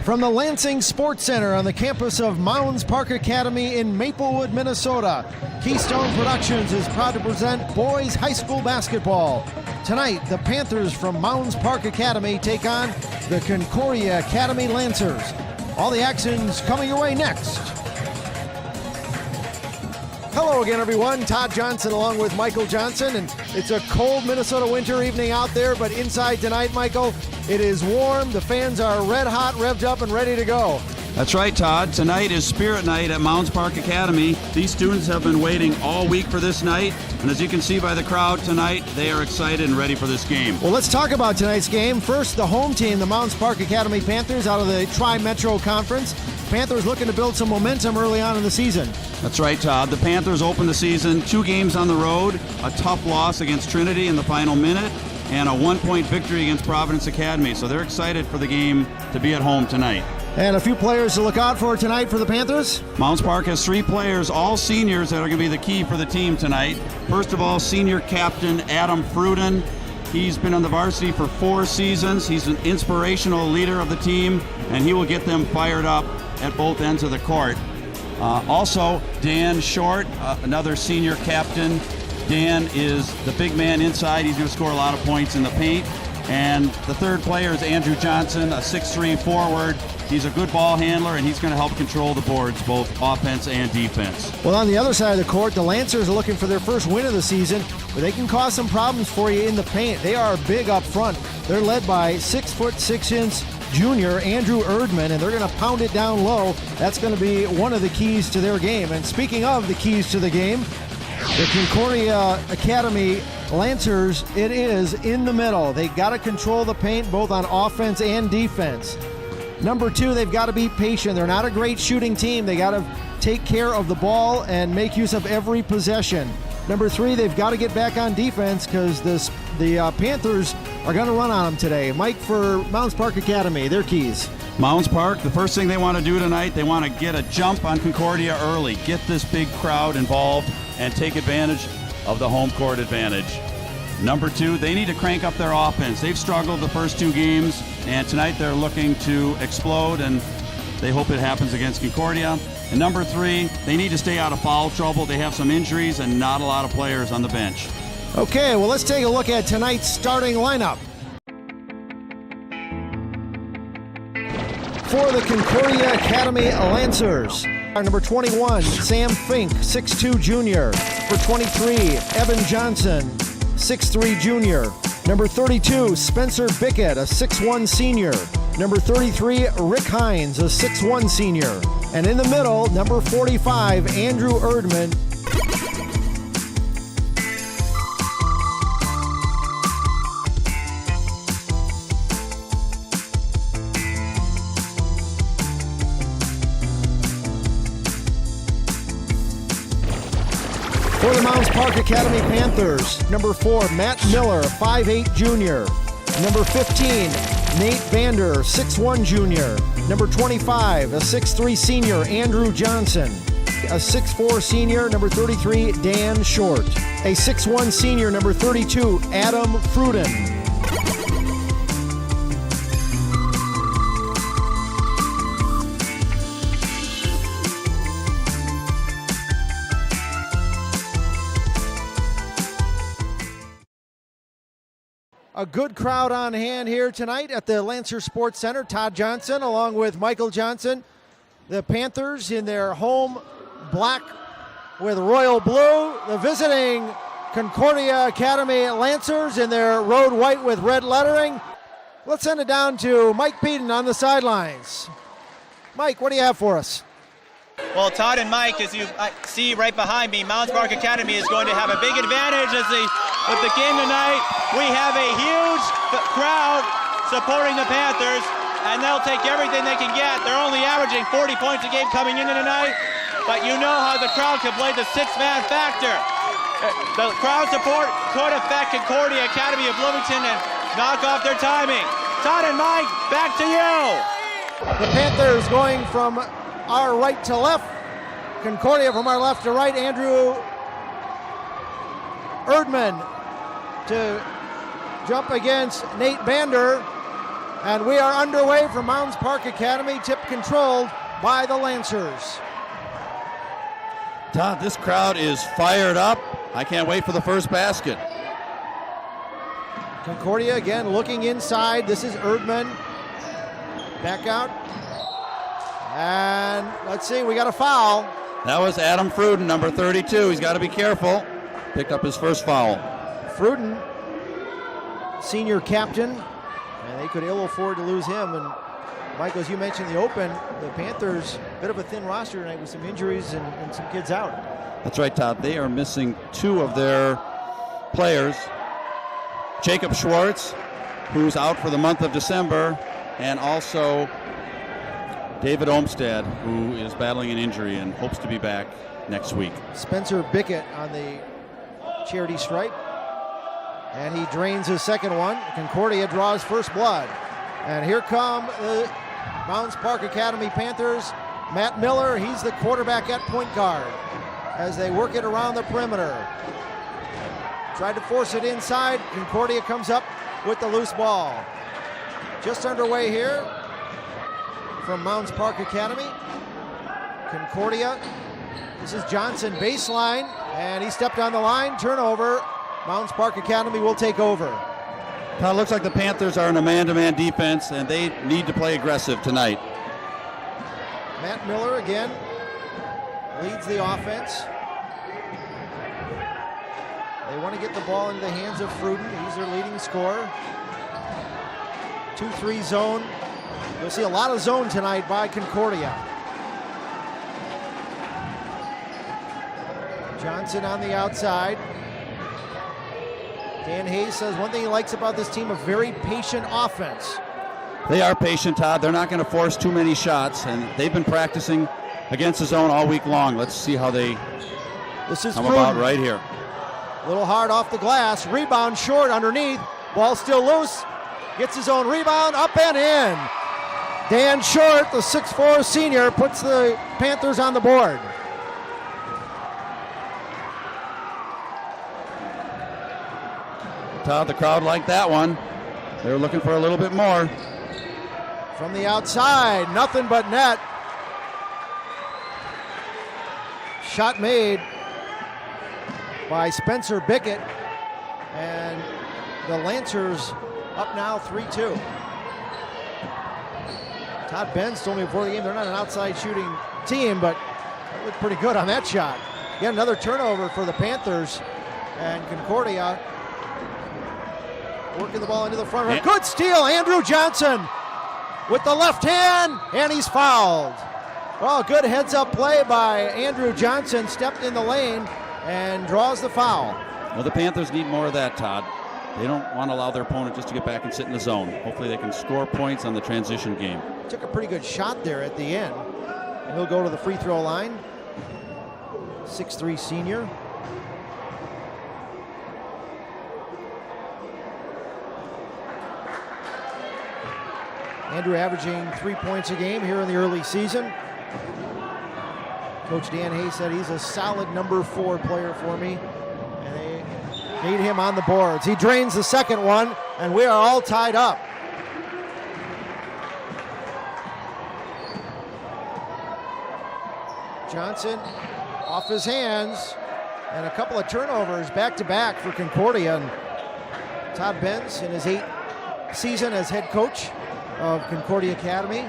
From the Lansing Sports Center on the campus of Mounds Park Academy in Maplewood, Minnesota, Keystone Productions is proud to present boys high school basketball. Tonight, the Panthers from Mounds Park Academy take on the Concordia Academy Lancers. All the action's coming your way next. Hello again, everyone. Todd Johnson along with Michael Johnson, and it's a cold Minnesota winter evening out there, but inside tonight, Michael, it is warm. The fans are red hot, revved up, and ready to go. That's right, Todd. Tonight is Spirit Night at Mounds Park Academy. These students have been waiting all week for this night, and as you can see by the crowd tonight, they are excited and ready for this game. Well, let's talk about tonight's game. First, the home team, the Mounds Park Academy Panthers out of the Tri-Metro Conference. Panthers looking to build some momentum early on in the season. That's right, Todd. The Panthers opened the season 2 games on the road, a tough loss against Trinity in the final minute, and a 1-point victory against Providence Academy. So they're excited for the game to be at home tonight. And a few players to look out for tonight for the Panthers. Mounds Park has 3 players, all seniors, that are going to be the key for the team tonight. First of all, senior captain Adam Fruden. He's been on the varsity for 4 seasons. He's an inspirational leader of the team, and he will get them fired up at both ends of the court. Also, Dan Short, another senior captain. Dan is the big man inside. He's going to score a lot of points in the paint. And the third player is Andrew Johnson, a 6'3" forward. He's a good ball handler, and he's going to help control the boards, both offense and defense. Well, on the other side of the court, the Lancers are looking for their first win of the season, but they can cause some problems for you in the paint. They are big up front. They're led by 6'6" junior Andrew Erdman, and they're going to pound it down low. That's going to be one of the keys to their game. And speaking of the keys to the game, the Concordia Academy Lancers, it is in the middle. They got to control the paint both on offense and defense. Number 2, they've got to be patient. They're not a great shooting team. They got to take care of the ball and make use of every possession. Number 3, they've got to get back on defense because the Panthers are going to run on them today. Mike, for Mounds Park Academy, their keys. Mounds Park, the first thing they want to do tonight, they want to get a jump on Concordia early. Get this big crowd involved and take advantage of the home court advantage. Number 2, they need to crank up their offense. They've struggled the first 2 games, and tonight they're looking to explode, and they hope it happens against Concordia. And number 3, they need to stay out of foul trouble. They have some injuries and not a lot of players on the bench. Okay, well, let's take a look at tonight's starting lineup. For the Concordia Academy Lancers, number 21, Sam Fink, 6'2" junior. For 23, Evan Johnson, 6'3" junior. Number 32, Spencer Bickett, a 6'1" senior. Number 33, Rick Hines, a 6'1" senior. And in the middle, number 45, Andrew Erdman. For the Mounds Park Academy Panthers, number 4, Matt Miller, 5'8" junior. Number 15, Nate Vander, 6'1" junior. Number 25, a 6'3" senior, Andrew Johnson. A 6'4" senior, number 33, Dan Short. A 6'1" senior, number 32, Adam Fruden. A good crowd on hand here tonight at the Lancer Sports Center. Todd Johnson along with Michael Johnson. The Panthers in their home black with royal blue. The visiting Concordia Academy Lancers in their road white with red lettering. Let's send it down to Mike Peden on the sidelines. Mike, what do you have for us? Well, Todd and Mike, as you see right behind me, Mounds Park Academy is going to have a big advantage with the game tonight. We have a huge crowd supporting the Panthers, and they'll take everything they can get. They're only averaging 40 points a game coming into tonight, but you know how the crowd can play the 6-man factor. The crowd support could affect Concordia Academy of Bloomington and knock off their timing. Todd and Mike, back to you. The Panthers going from our right to left. Concordia from our left to right. Andrew Erdman to jump against Nate Vander. And we are underway from Mounds Park Academy, tip controlled by the Lancers. Todd, this crowd is fired up. I can't wait for the first basket. Concordia again looking inside. This is Erdman. Back out. And let's see, we got a foul. That was Adam Fruden, number 32. He's got to be careful. Picked up his first foul. Fruden, senior captain, and they could ill afford to lose him. And Michael, as you mentioned the open, the Panthers, a bit of a thin roster tonight with some injuries and some kids out. That's right, Todd. They are missing two of their players. Jacob Schwartz, who's out for the month of December, and also David Olmstead, who is battling an injury and hopes to be back next week. Spencer Bickett on the charity stripe, and he drains his second one. Concordia draws first blood. And here come the Mounds Park Academy Panthers. Matt Miller, he's the quarterback at point guard as they work it around the perimeter. Tried to force it inside. Concordia comes up with the loose ball. Just underway here from Mounds Park Academy. Concordia, this is Johnson baseline, and he stepped on the line. Turnover. Mounds Park Academy will take over. Todd, looks like the Panthers are in a man-to-man defense, and they need to play aggressive tonight. Matt Miller again leads the offense. They want to get the ball into the hands of Fruden. He's their leading scorer. 2-3 zone. You'll see a lot of zone tonight by Concordia. Johnson on the outside. Dan Hayes says one thing he likes about this team, a very patient offense. They are patient, Todd. They're not going to force too many shots, and they've been practicing against the zone all week long. Let's see how they come about right here. A little hard off the glass. Rebound short underneath. Ball still loose. Gets his own rebound, up and in. Dan Short, the 6'4 senior, puts the Panthers on the board. Todd, the crowd liked that one. They're looking for a little bit more. From the outside, nothing but net. Shot made by Spencer Bickett. And the Lancers up now 3-2. Todd Benz told me before the game they're not an outside shooting team, but they looked pretty good on that shot. Again, another turnover for the Panthers. And Concordia working the ball into the front. Good steal, Andrew Johnson with the left hand, and he's fouled. Well, good heads-up play by Andrew Johnson, stepped in the lane and draws the foul. Well, the Panthers need more of that, Todd. They don't want to allow their opponent just to get back and sit in the zone. Hopefully they can score points on the transition game. Took a pretty good shot there at the end. And he'll go to the free throw line. 6'3 senior. Andrew averaging 3 points a game here in the early season. Coach Dan Hayes said he's a solid number 4 player for me. And they need him on the boards. He drains the second one, and we are all tied up. Johnson off his hands, and a couple of turnovers back-to-back for Concordia. And Todd Benz in his 8th season as head coach of Concordia Academy.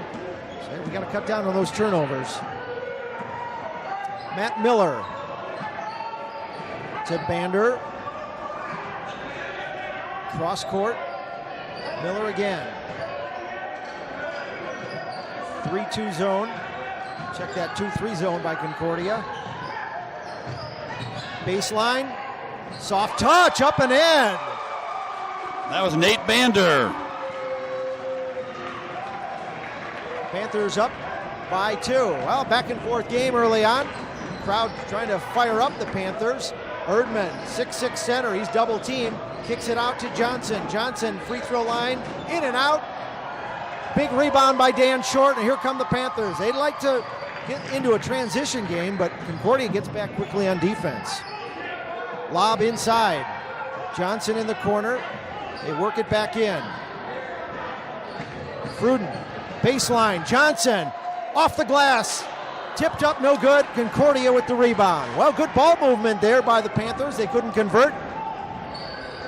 So we got to cut down on those turnovers. Matt Miller to Bander. Cross court. Miller again. 3-2 zone. Check that 2-3 zone by Concordia. Baseline. Soft touch, up and in. That was Nate Bander. Panthers up by 2. Well, back and forth game early on. Crowd trying to fire up the Panthers. Erdman, 6'6 center, he's double teamed. Kicks it out to Johnson. Johnson, free throw line, in and out. Big rebound by Dan Short, and here come the Panthers. They'd like to get into a transition game, but Concordia gets back quickly on defense. Lob inside. Johnson in the corner. They work it back in. Fruden, baseline, Johnson, off the glass, tipped up, no good. Concordia with the rebound. Well, good ball movement there by the Panthers. They couldn't convert.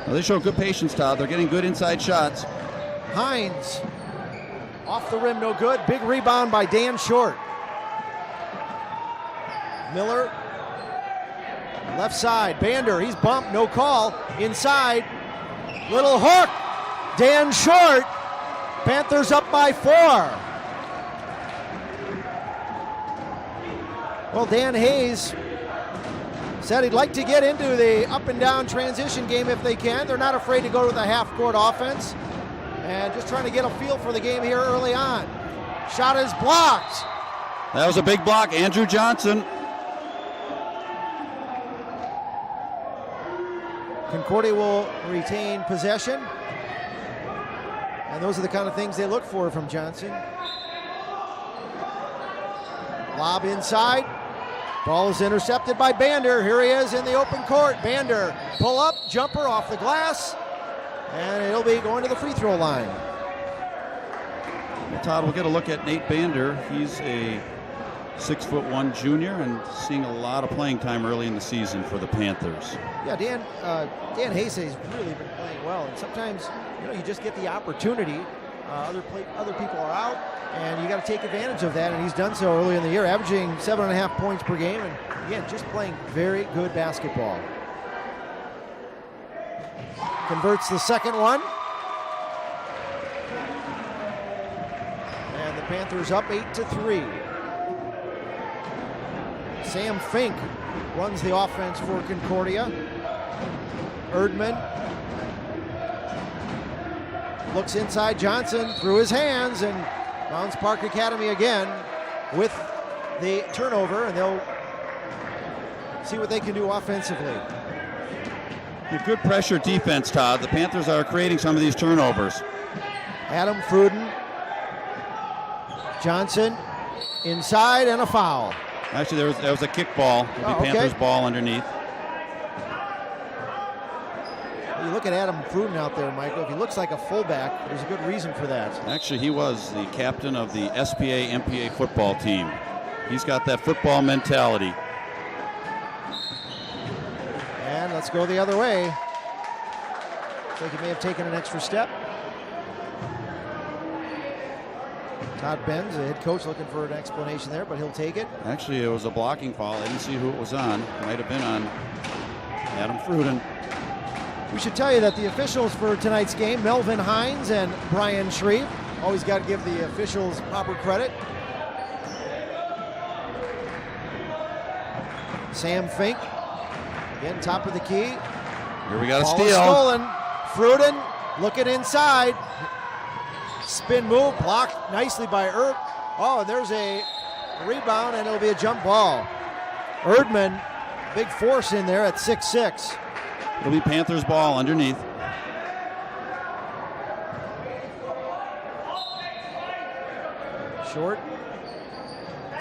Well, they show good patience, Todd. They're getting good inside shots. Hines, off the rim, no good. Big rebound by Dan Short. Miller, left side, Bander, he's bumped, no call. Inside, little hook, Dan Short. Panthers up by 4. Well, Dan Hayes said he'd like to get into the up and down transition game if they can. They're not afraid to go to the half-court offense and just trying to get a feel for the game here early on. Shot is blocked. That was a big block, Andrew Johnson. Concordia will retain possession. And those are the kind of things they look for from Johnson. Lob inside. Ball is intercepted by Bander. Here he is in the open court. Bander, pull up, jumper off the glass. And he'll be going to the free throw line. Well, Todd, we'll get a look at Nate Bander. He's a 6'1" junior and seeing a lot of playing time early in the season for the Panthers. Yeah, Dan Hayes has really been playing well, and sometimes you just get the opportunity. Other people are out, and you got to take advantage of that, and he's done so early in the year, averaging 7.5 points per game, and again, just playing very good basketball. Converts the second one. And the Panthers up 8-3. Sam Fink runs the offense for Concordia. Erdman looks inside Johnson through his hands, and Mounds Park Academy again with the turnover, and they'll see what they can do offensively. A good pressure defense, Todd. The Panthers are creating some of these turnovers. Adam Fruden. Johnson inside, and a foul. Actually, there was a kick ball. It'll be Panthers ball underneath. You look at Adam Fruden out there, Michael. If he looks like a fullback, there's a good reason for that. Actually, he was the captain of the SPA MPA football team. He's got that football mentality. And let's go the other way. I think he may have taken an extra step. Todd Benz, the head coach, looking for an explanation there, but he'll take it. Actually, it was a blocking foul. I didn't see who it was on. Might have been on Adam Fruden. We should tell you that the officials for tonight's game, Melvin Hines and Brian Shreve. Always got to give the officials proper credit. Sam Fink, again, top of the key. Here we got a Ball steal. is stolen. Fruden looking inside. Spin move, blocked nicely by Erb. Oh, and there's a rebound, and it'll be a jump ball. Erdman, big force in there at 6'6". It'll be Panthers ball underneath. Short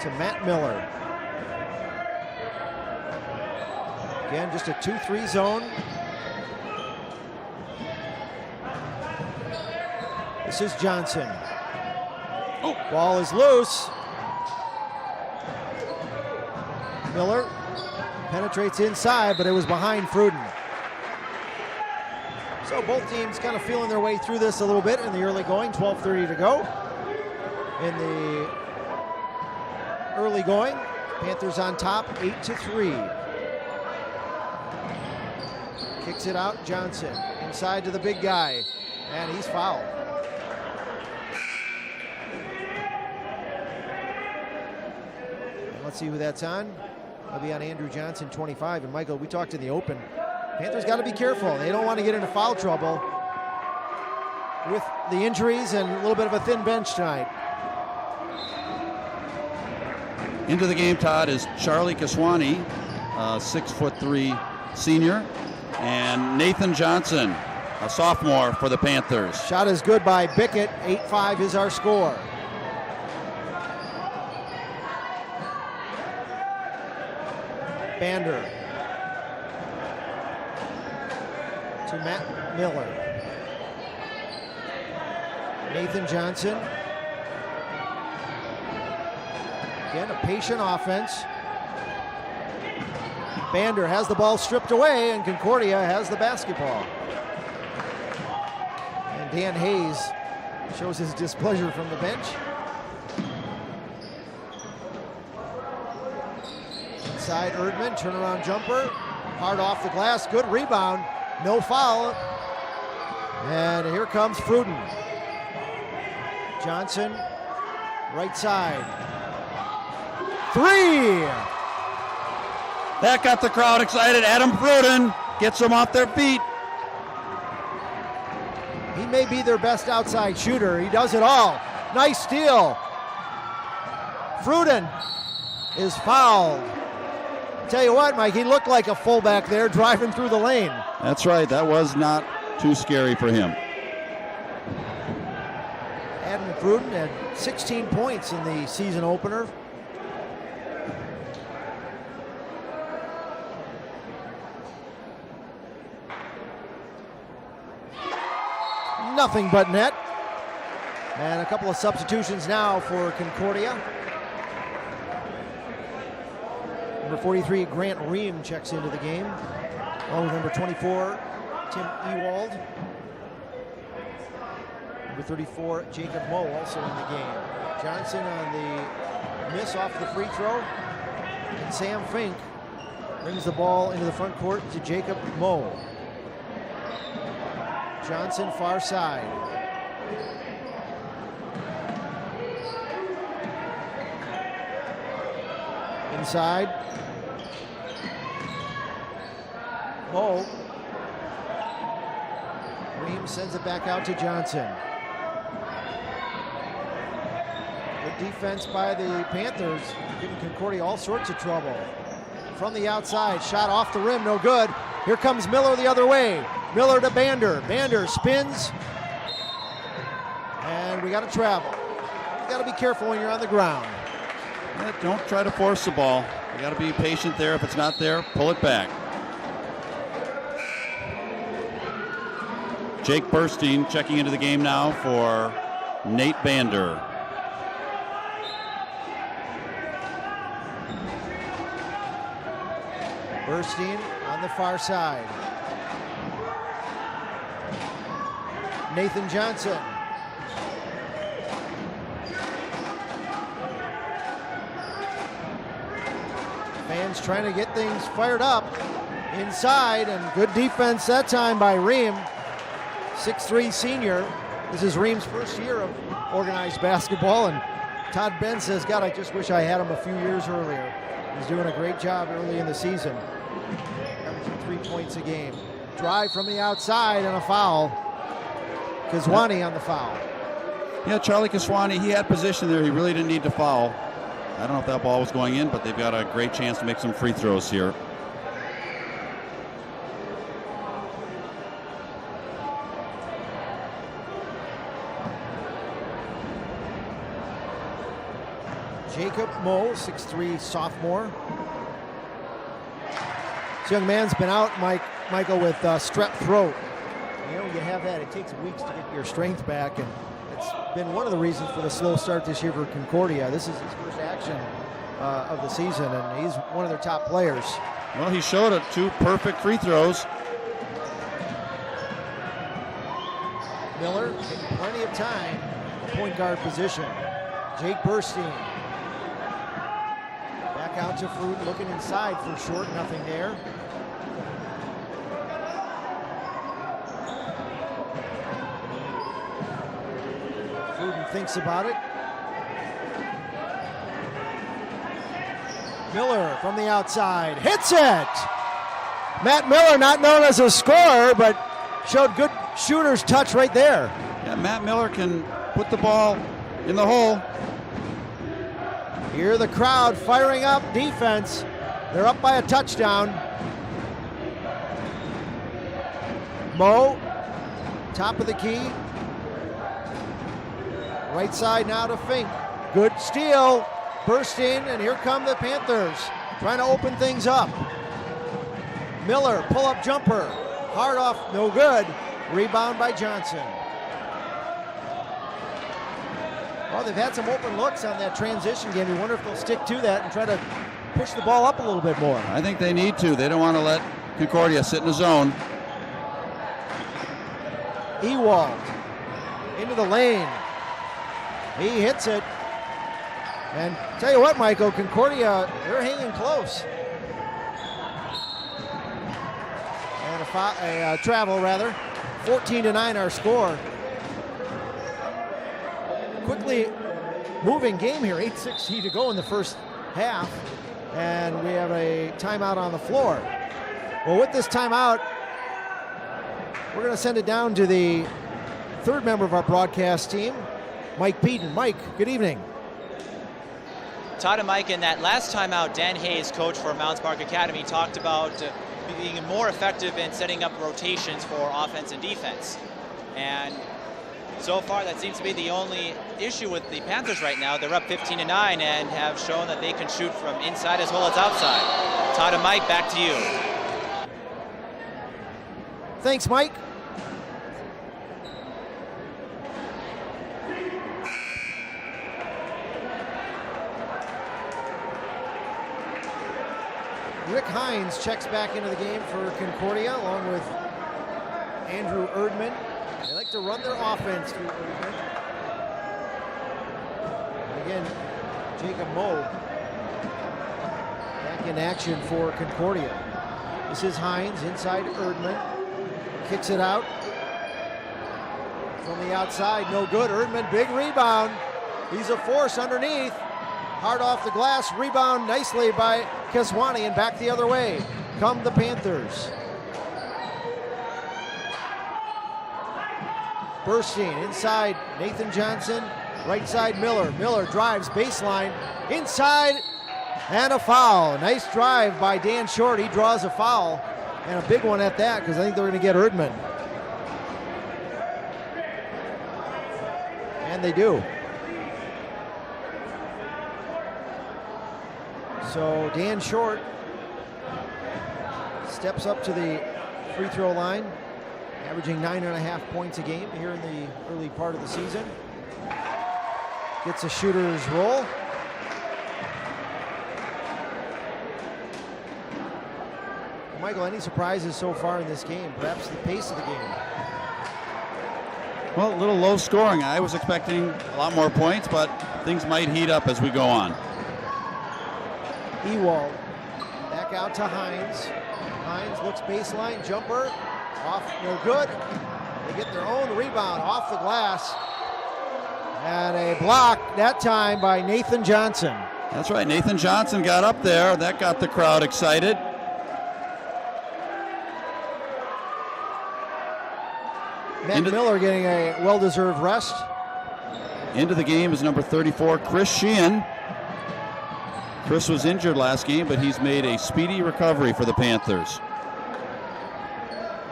to Matt Miller. Again, just a 2-3 zone. This is Johnson. Oh. Ball is loose. Miller penetrates inside, but it was behind Fruden. So both teams kind of feeling their way through this a little bit in the early going. 12:30 to go. In the early going, Panthers on top, 8-3. Kicks it out, Johnson. Inside to the big guy, and he's fouled. Let's see who that's on. That'll be on Andrew Johnson, 25. And Michael, we talked in the open. Panthers got to be careful. They don't want to get into foul trouble with the injuries and a little bit of a thin bench tonight. Into the game, Todd, is Charlie Kaswani, 6'3" senior, and Nathan Johnson, a sophomore for the Panthers. Shot is good by Bickett. 8-5 is our score. Bander to Matt Miller. Nathan Johnson. Again, a patient offense. Bander has the ball stripped away, and Concordia has the basketball. And Dan Hayes shows his displeasure from the bench. Inside Erdman, turnaround jumper. Hard off the glass, good rebound. No foul. And here comes Fruden. Johnson, right side. Three! That got the crowd excited. Adam Fruden gets them off their feet. He may be their best outside shooter. He does it all. Nice steal. Fruden is fouled. Tell you what, Mike, he looked like a fullback there driving through the lane. That's right. That was not too scary for him. Adam Fruden had 16 points in the season opener. Nothing but net. And a couple of substitutions now for Concordia. Number 43, Grant Ream checks into the game, along with number 24, Tim Ewald. Number 34, Jacob Moe also in the game. Johnson on the miss off the free throw. And Sam Fink brings the ball into the front court to Jacob Moe. Johnson far side. Inside. Moe. Ream sends it back out to Johnson. Good defense by the Panthers, giving Concordia all sorts of trouble. From the outside, shot off the rim, no good. Here comes Miller the other way. Miller to Bander. Bander spins. And we got to travel. You got to be careful when you're on the ground. Yeah, don't try to force the ball. You got to be patient there. If it's not there, pull it back. Jake Burstein checking into the game now for Nate Bander. Burstein on the far side. Nathan Johnson. Fans trying to get things fired up inside, and good defense that time by Ream. 6'3" senior. This is Ream's first year of organized basketball, and Todd Ben says, God, I just wish I had him a few years earlier. He's doing a great job early in the season, averaging 3 points a game. Drive from the outside and a foul. Kazwani on the foul. Yeah, Charlie Kaswani, he had position there. He really didn't need to foul. I don't know if that ball was going in, but they've got a great chance to make some free throws here. Jacob Moe, 6'3" sophomore. This young man's been out, Michael, with strep throat. You know, you have that. It takes weeks to get your strength back, and it's been one of the reasons for the slow start this year for Concordia. This is his first action of the season, and he's one of their top players. Well, he showed it. 2 perfect free throws. Miller getting plenty of time in point guard position. Jake Burstein. Back out to Fruit, looking inside for short, nothing there. Fruden thinks about it. Miller from the outside, hits it! Matt Miller, not known as a scorer, but showed good shooter's touch right there. Yeah, Matt Miller can put the ball in the hole. Here the crowd firing up defense. They're up by a touchdown. Moe, top of the key. Right side now to Fink. Good steal. Burstein, and here come the Panthers, trying to open things up. Miller, pull-up jumper. Hard off, no good. Rebound by Johnson. Well, they've had some open looks on that transition game. You wonder if they'll stick to that and try to push the ball up a little bit more. I think they need to. They don't want to let Concordia sit in the zone. Ewald into the lane. He hits it. And tell you what, Michael, Concordia, they're hanging close. And a travel, rather. 14-9 our score. Quickly moving game here. 8:16 to go in the first half. And we have a timeout on the floor. Well, with this timeout, we're going to send it down to the third member of our broadcast team, Mike Beaton. Mike, good evening. Todd and Mike, in that last timeout, Dan Hayes, coach for Mounds Park Academy, talked about being more effective in setting up rotations for offense and defense. And so far, that seems to be the only issue with the Panthers right now. They're up 15-9 and have shown that they can shoot from inside as well as outside. Todd and Mike, back to you. Thanks, Mike. Rick Hines checks back into the game for Concordia, along with Andrew Erdman. They like to run their offense through Erdman. And again, Jacob Moe back in action for Concordia. This is Hines inside Erdman. Kicks it out. From the outside, no good. Erdman, big rebound. He's a force underneath. Hard off the glass, rebound nicely by Keswani, and back the other way come the Panthers. Burstein inside, Nathan Johnson, right side Miller. Miller drives baseline, inside, and a foul. Nice drive by Dan Short. He draws a foul, and a big one at that, because I think they're going to get Erdman. And they do. So Dan Short steps up to the free throw line, averaging 9.5 points a game here in the early part of the season. Gets a shooter's roll. Michael, any surprises so far in this game? Perhaps the pace of the game? Well, a little low scoring. I was expecting a lot more points, but things might heat up as we go on. Ewald back out to Hines. Hines looks baseline, jumper, off, no good. They get their own rebound off the glass. And a block, that time by Nathan Johnson. That's right, Nathan Johnson got up there. That got the crowd excited. Matt Miller getting a well-deserved rest. Into the game is number 34, Chris Sheehan. Chris was injured last game, but he's made a speedy recovery for the Panthers.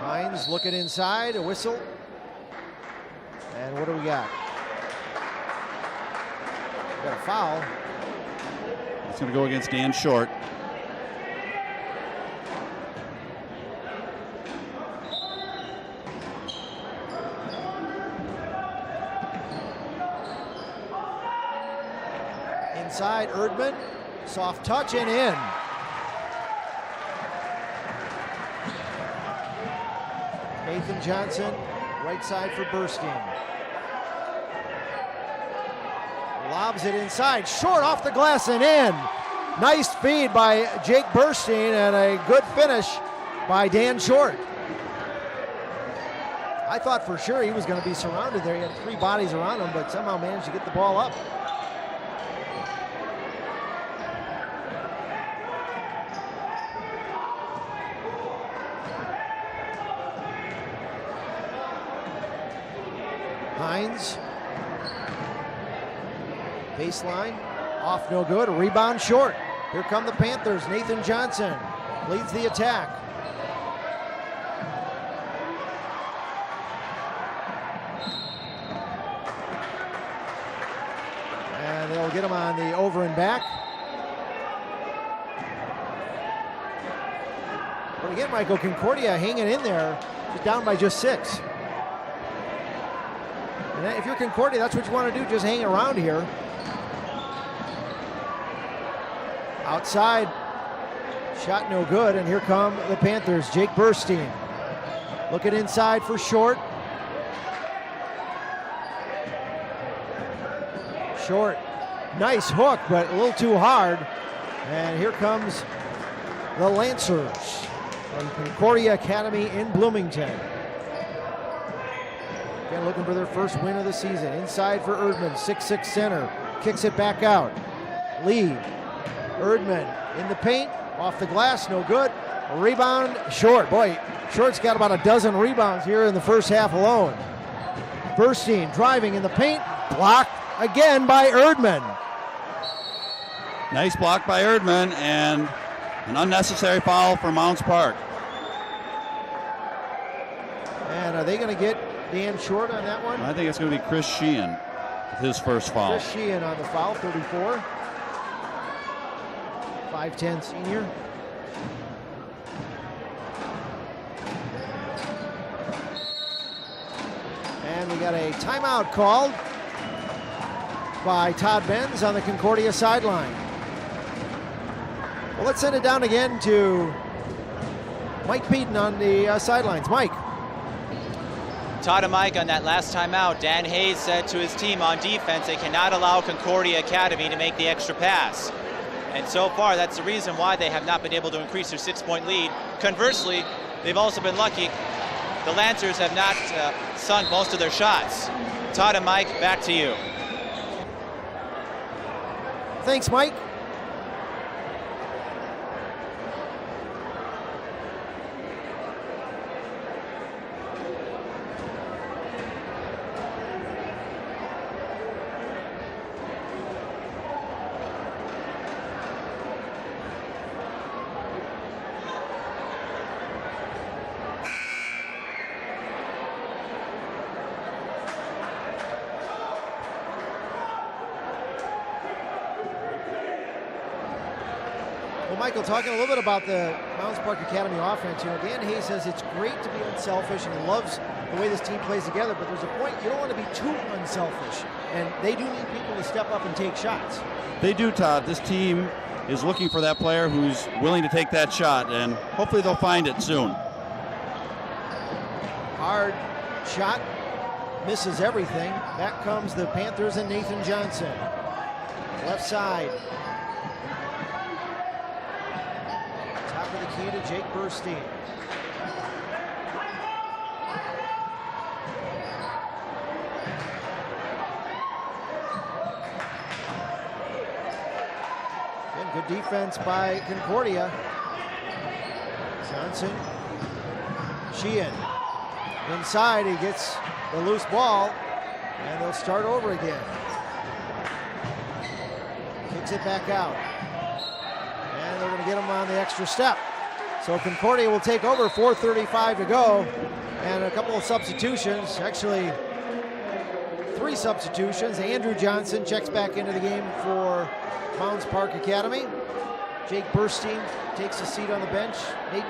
Hines looking inside, a whistle. And what do we got? We got a foul. It's going to go against Dan Short. Inside, Erdman. Soft touch and in. Nathan Johnson, right side for Burstein. Lobs it inside, short off the glass and in. Nice feed by Jake Burstein and a good finish by Dan Short. I thought for sure he was going to be surrounded there. He had three bodies around him, but somehow managed to get the ball up. Hines, baseline, off no good, a rebound short. Here come the Panthers, Nathan Johnson leads the attack. And they'll get him on the over and back. But again, Michael, Concordia hanging in there, just down by just 6. And And if you're Concordia, that's what you want to do, just hang around here. Outside, shot no good, and here come the Panthers. Jake Burstein looking inside for Short. Short, nice hook, but a little too hard. And here comes the Lancers from Concordia Academy in Bloomington. Again, looking for their first win of the season. Inside for Erdman, 6'6" center. Kicks it back out. Lee, Erdman in the paint, off the glass, no good. A rebound, Short. Boy, Short's got about a dozen rebounds here in the first half alone. Burstein driving in the paint, blocked again by Erdman. Nice block by Erdman, and an unnecessary foul for Mounds Park. And are they going to get Dan Short on that one? I think it's going to be Chris Sheehan with his first foul. Chris Sheehan on the foul, 34. 5'10" senior. And we got a timeout called by Todd Benz on the Concordia sideline. Well, let's send it down again to Mike Peden on the sidelines. Mike. Todd and Mike, on that last timeout, Dan Hayes said to his team on defense they cannot allow Concordia Academy to make the extra pass. And so far, that's the reason why they have not been able to increase their 6-point lead. Conversely, they've also been lucky. The Lancers have not sunk most of their shots. Todd and Mike, back to you. Thanks, Mike. Well, Michael, talking a little bit about the Mounds Park Academy offense, Dan Hayes says it's great to be unselfish, and he loves the way this team plays together, but there's a point you don't want to be too unselfish, and they do need people to step up and take shots. They do, Todd. This team is looking for that player who's willing to take that shot, and hopefully they'll find it soon. Hard shot, misses everything. Back comes the Panthers and Nathan Johnson. Left side. Top of the key to Jake Burstein. And good defense by Concordia. Johnson. Sheehan. Inside, he gets the loose ball, and they'll start over again. Kicks it back out. And they're going to get him on the extra step. So Concordia will take over, 4:35 to go. And a couple of substitutions, actually 3 substitutions. Andrew Johnson checks back into the game for Mounds Park Academy. Jake Burstein takes a seat on the bench. Nate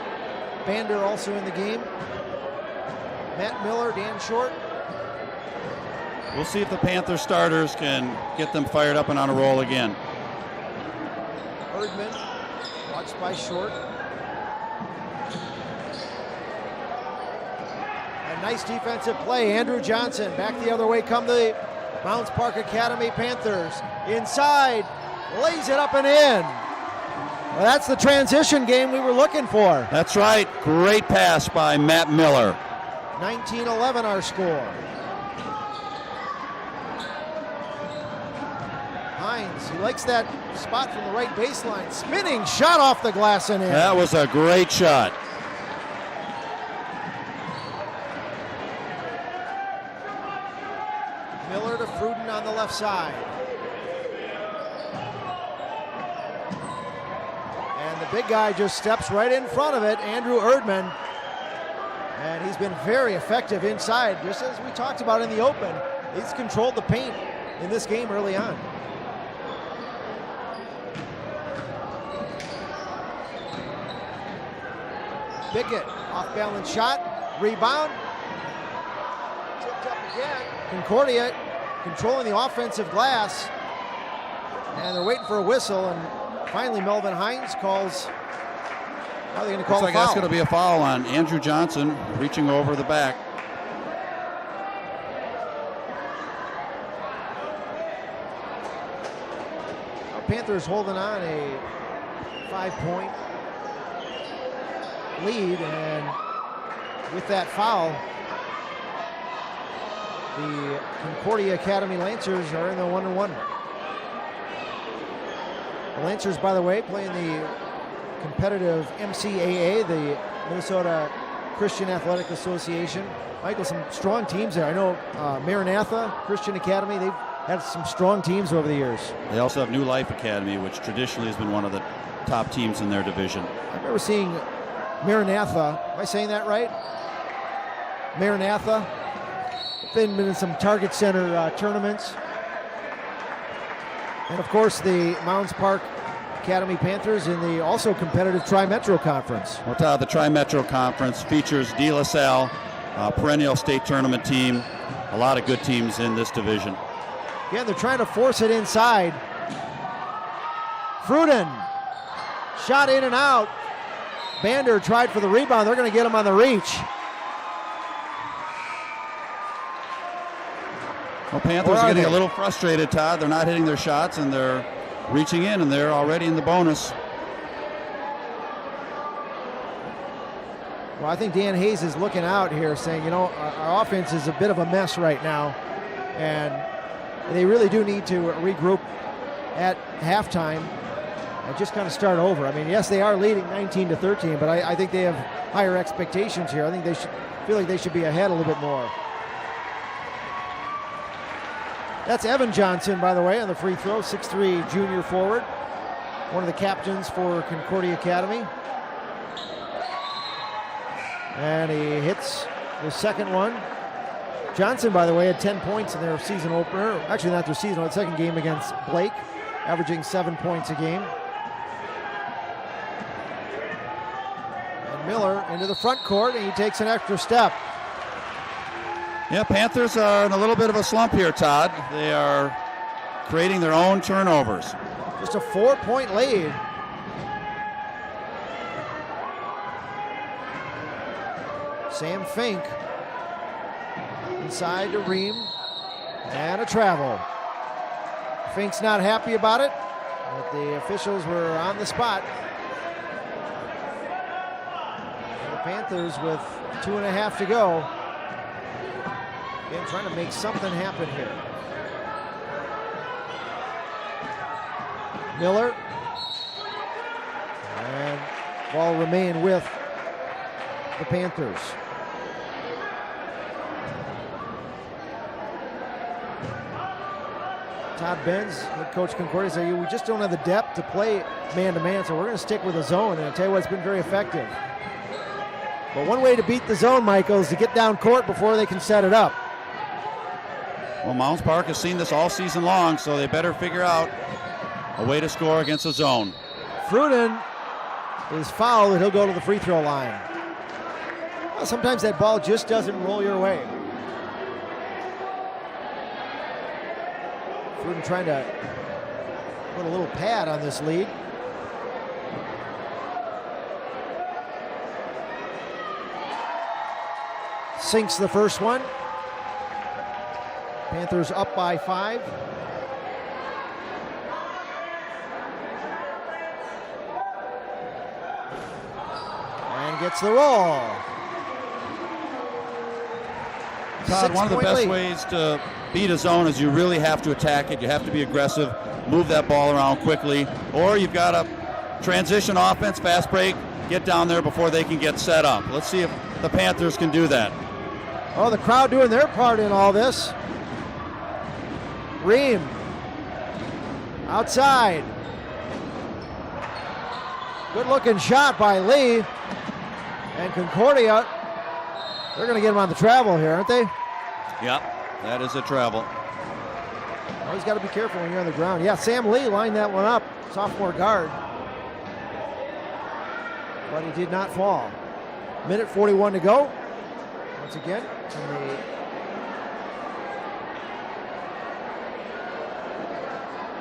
Bander also in the game. Matt Miller, Dan Short. We'll see if the Panther starters can get them fired up and on a roll again. Erdman, watched by Short. A nice defensive play. Andrew Johnson back the other way. Come the Mounds Park Academy Panthers. Inside, lays it up and in. Well, that's the transition game we were looking for. That's right. Great pass by Matt Miller. 19-11 our score. Hines, he likes that spot from the right baseline. Spinning shot off the glass and in. That was a great shot. Miller to Fruden on the left side. And the big guy just steps right in front of it, Andrew Erdman. And he's been very effective inside, just as we talked about in the open. He's controlled the paint in this game early on. Bickett, off-balance shot, rebound. Tipped up again. Concordia controlling the offensive glass, and they're waiting for a whistle, and finally Melvin Hines calls. How are they going to call Looks a like foul? that's going to be a foul on Andrew Johnson, reaching over the back. Panthers holding on a 5-point lead, and with that foul, the Concordia Academy Lancers are in the 1-1. The Lancers, by the way, playing the competitive MCAA, the Minnesota Christian Athletic Association. Michael, some strong teams there. I know Maranatha Christian Academy, they've had some strong teams over the years. They also have New Life Academy, which traditionally has been one of the top teams in their division. I remember seeing Maranatha, am I saying that right? Maranatha, been in some Target Center tournaments. And of course the Mounds Park Academy Panthers in the also competitive Tri-Metro Conference. Well, Todd, the Tri-Metro Conference features De La Salle, a perennial state tournament team. A lot of good teams in this division. Again, they're trying to force it inside. Fruden, shot in and out. Bander tried for the rebound. They're going to get him on the reach. Well, Panthers are getting a little frustrated, Todd. They're not hitting their shots, and they're reaching in, and they're already in the bonus. Well, I think Dan Hayes is looking out here, saying, you know, our offense is a bit of a mess right now, and they really do need to regroup at halftime and just kind of start over. I mean, yes, they are leading 19-13, but I think they have higher expectations here. I think they should feel like they should be ahead a little bit more. That's Evan Johnson, by the way, on the free throw, 6'3" junior forward, one of the captains for Concordia Academy. And he hits the second one. Johnson, by the way, had 10 points in their season opener. Actually, not their season, but second game against Blake, averaging 7 points a game. And Miller into the front court, and he takes an extra step. Yeah, Panthers are in a little bit of a slump here, Todd. They are creating their own turnovers. Just a 4-point lead. Sam Fink inside to Ream, and a travel. Fink's not happy about it, but the officials were on the spot. And the Panthers with 2.5 to go. Again, trying to make something happen here. Miller, and ball remain with the Panthers. Todd Benz, head coach Concordia, said, we just don't have the depth to play man-to-man, so we're going to stick with the zone, and I tell you what, it's been very effective. But one way to beat the zone, Michael, is to get down court before they can set it up. Well, Mounds Park has seen this all season long, so they better figure out a way to score against the zone. Fruden is fouled, and he'll go to the free throw line. Well, sometimes that ball just doesn't roll your way. Fruden trying to put a little pad on this lead. Sinks the first one. Panthers up by 5. And gets the roll. Todd, one of the best ways to beat a zone is you really have to attack it. You have to be aggressive, move that ball around quickly, or you've got a transition offense, fast break, get down there before they can get set up. Let's see if the Panthers can do that. Oh, the crowd doing their part in all this. Ream outside. Good looking shot by Lee. And Concordia, they're going to get him on the travel here, aren't they? Yep, that is a travel. Always got to be careful when you're on the ground. Yeah, Sam Lee lined that one up, sophomore guard. But he did not fall. Minute 41 to go. Once again, in the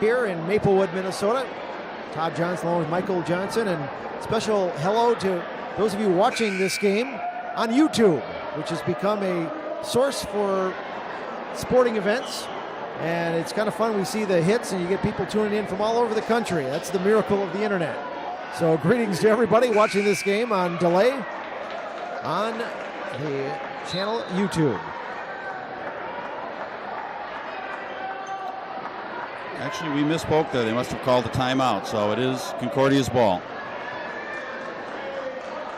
here in Maplewood, Minnesota. Todd Johnson along with Michael Johnson, and special hello to those of you watching this game on YouTube, which has become a source for sporting events. And it's kind of fun. We see the hits and you get people tuning in from all over the country. That's the miracle of the internet. So greetings to everybody watching this game on delay on the channel YouTube. Actually, we misspoke there. They must have called the timeout, so it is Concordia's ball.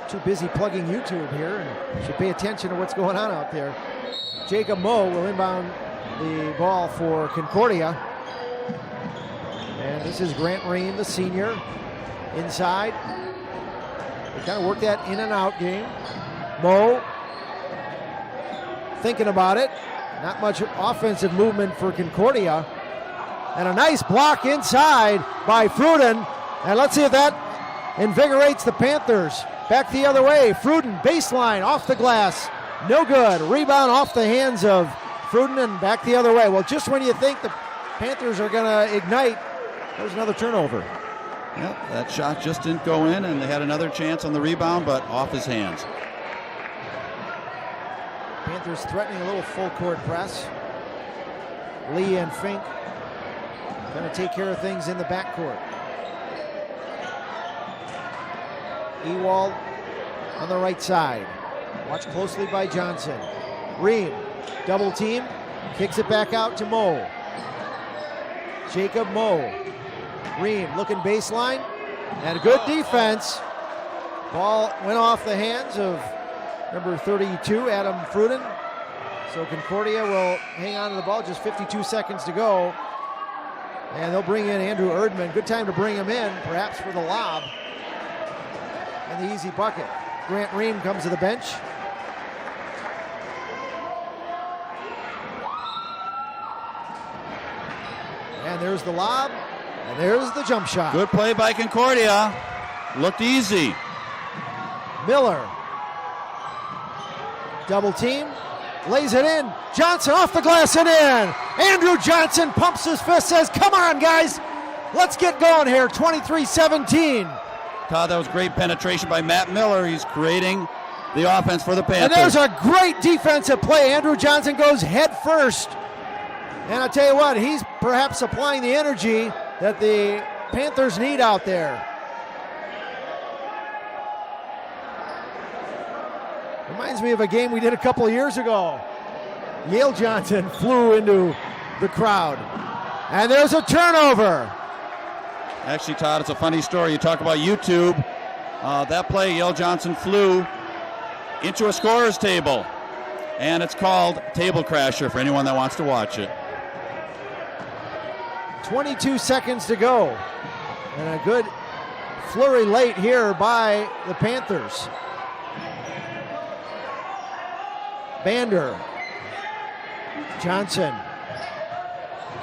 Too busy plugging YouTube here, and should pay attention to what's going on out there. Jacob Moe will inbound the ball for Concordia. And this is Grant Ream, the senior, inside. They kind of work that in and out game. Moe thinking about it. Not much offensive movement for Concordia. And a nice block inside by Fruden. And let's see if that invigorates the Panthers. Back the other way. Fruden, baseline, off the glass. No good. Rebound off the hands of Fruden and back the other way. Well, just when you think the Panthers are going to ignite, there's another turnover. Yep, that shot just didn't go in, and they had another chance on the rebound, but off his hands. Panthers threatening a little full court press. Lee and Fink going to take care of things in the backcourt. Ewald on the right side. Watched closely by Johnson. Ream, double team, kicks it back out to Moe. Jacob Moe. Ream looking baseline, and a good defense. Ball went off the hands of number 32, Adam Fruden. So Concordia will hang on to the ball, just 52 seconds to go. And they'll bring in Andrew Erdman. Good time to bring him in, perhaps for the lob and the easy bucket. Grant Ream comes to the bench. And there's the lob, and there's the jump shot. Good play by Concordia. Looked easy. Miller. Double team. Lays it in. Johnson off the glass and in. Andrew Johnson pumps his fist, says, come on, guys. Let's get going here. 23-17. Todd, that was great penetration by Matt Miller. He's creating the offense for the Panthers. And there's a great defensive play. Andrew Johnson goes head first. And I tell you what, he's perhaps supplying the energy that the Panthers need out there. Reminds me of a game we did a couple of years ago. Yale Johnson flew into the crowd. And there's a turnover. Actually, Todd, it's a funny story. You talk about YouTube. That play, Yale Johnson flew into a scorer's table. And it's called Table Crasher for anyone that wants to watch it. 22 seconds to go. And a good flurry late here by the Panthers. Bander. Johnson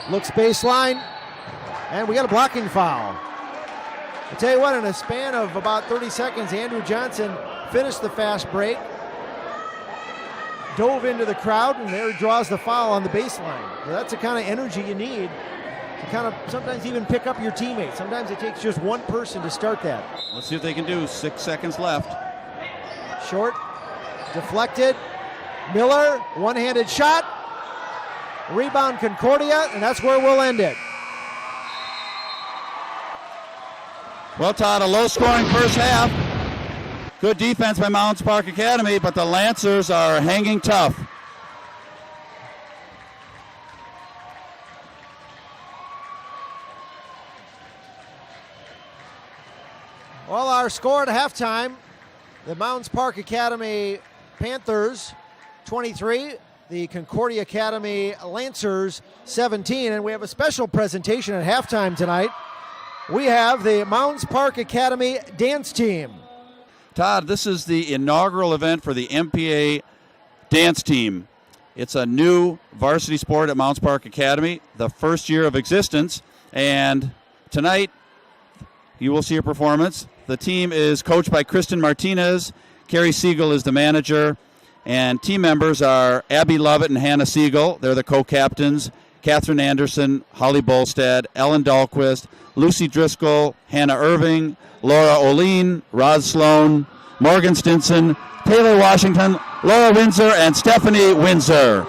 looks baseline, and we got a blocking foul. I'll tell you what, in a span of about 30 seconds, Andrew Johnson finished the fast break, dove into the crowd, and there draws the foul on the baseline. Now, that's the kind of energy you need to kind of sometimes even pick up your teammates. Sometimes it takes just one person to start that. Let's see what they can do. 6 seconds left. Short, deflected. Miller, one-handed shot. Rebound Concordia, and that's where we'll end it. Well, Todd, a low-scoring first half. Good defense by Mounds Park Academy, but the Lancers are hanging tough. Well, our score at halftime, the Mounds Park Academy Panthers 23, the Concordia Academy Lancers 17, and we have a special presentation at halftime tonight. We have the Mounds Park Academy dance team. Todd, this is the inaugural event for the MPA dance team. It's a new varsity sport at Mounds Park Academy, the first year of existence, and tonight you will see a performance. The team is coached by Kristen Martinez. Carrie Siegel is the manager. And team members are Abby Lovett and Hannah Siegel. They're the co-captains. Catherine Anderson, Holly Bolstad, Ellen Dahlquist, Lucy Driscoll, Hannah Irving, Laura Oline, Roz Sloan, Morgan Stinson, Taylor Washington, Laura Windsor, and Stephanie Windsor.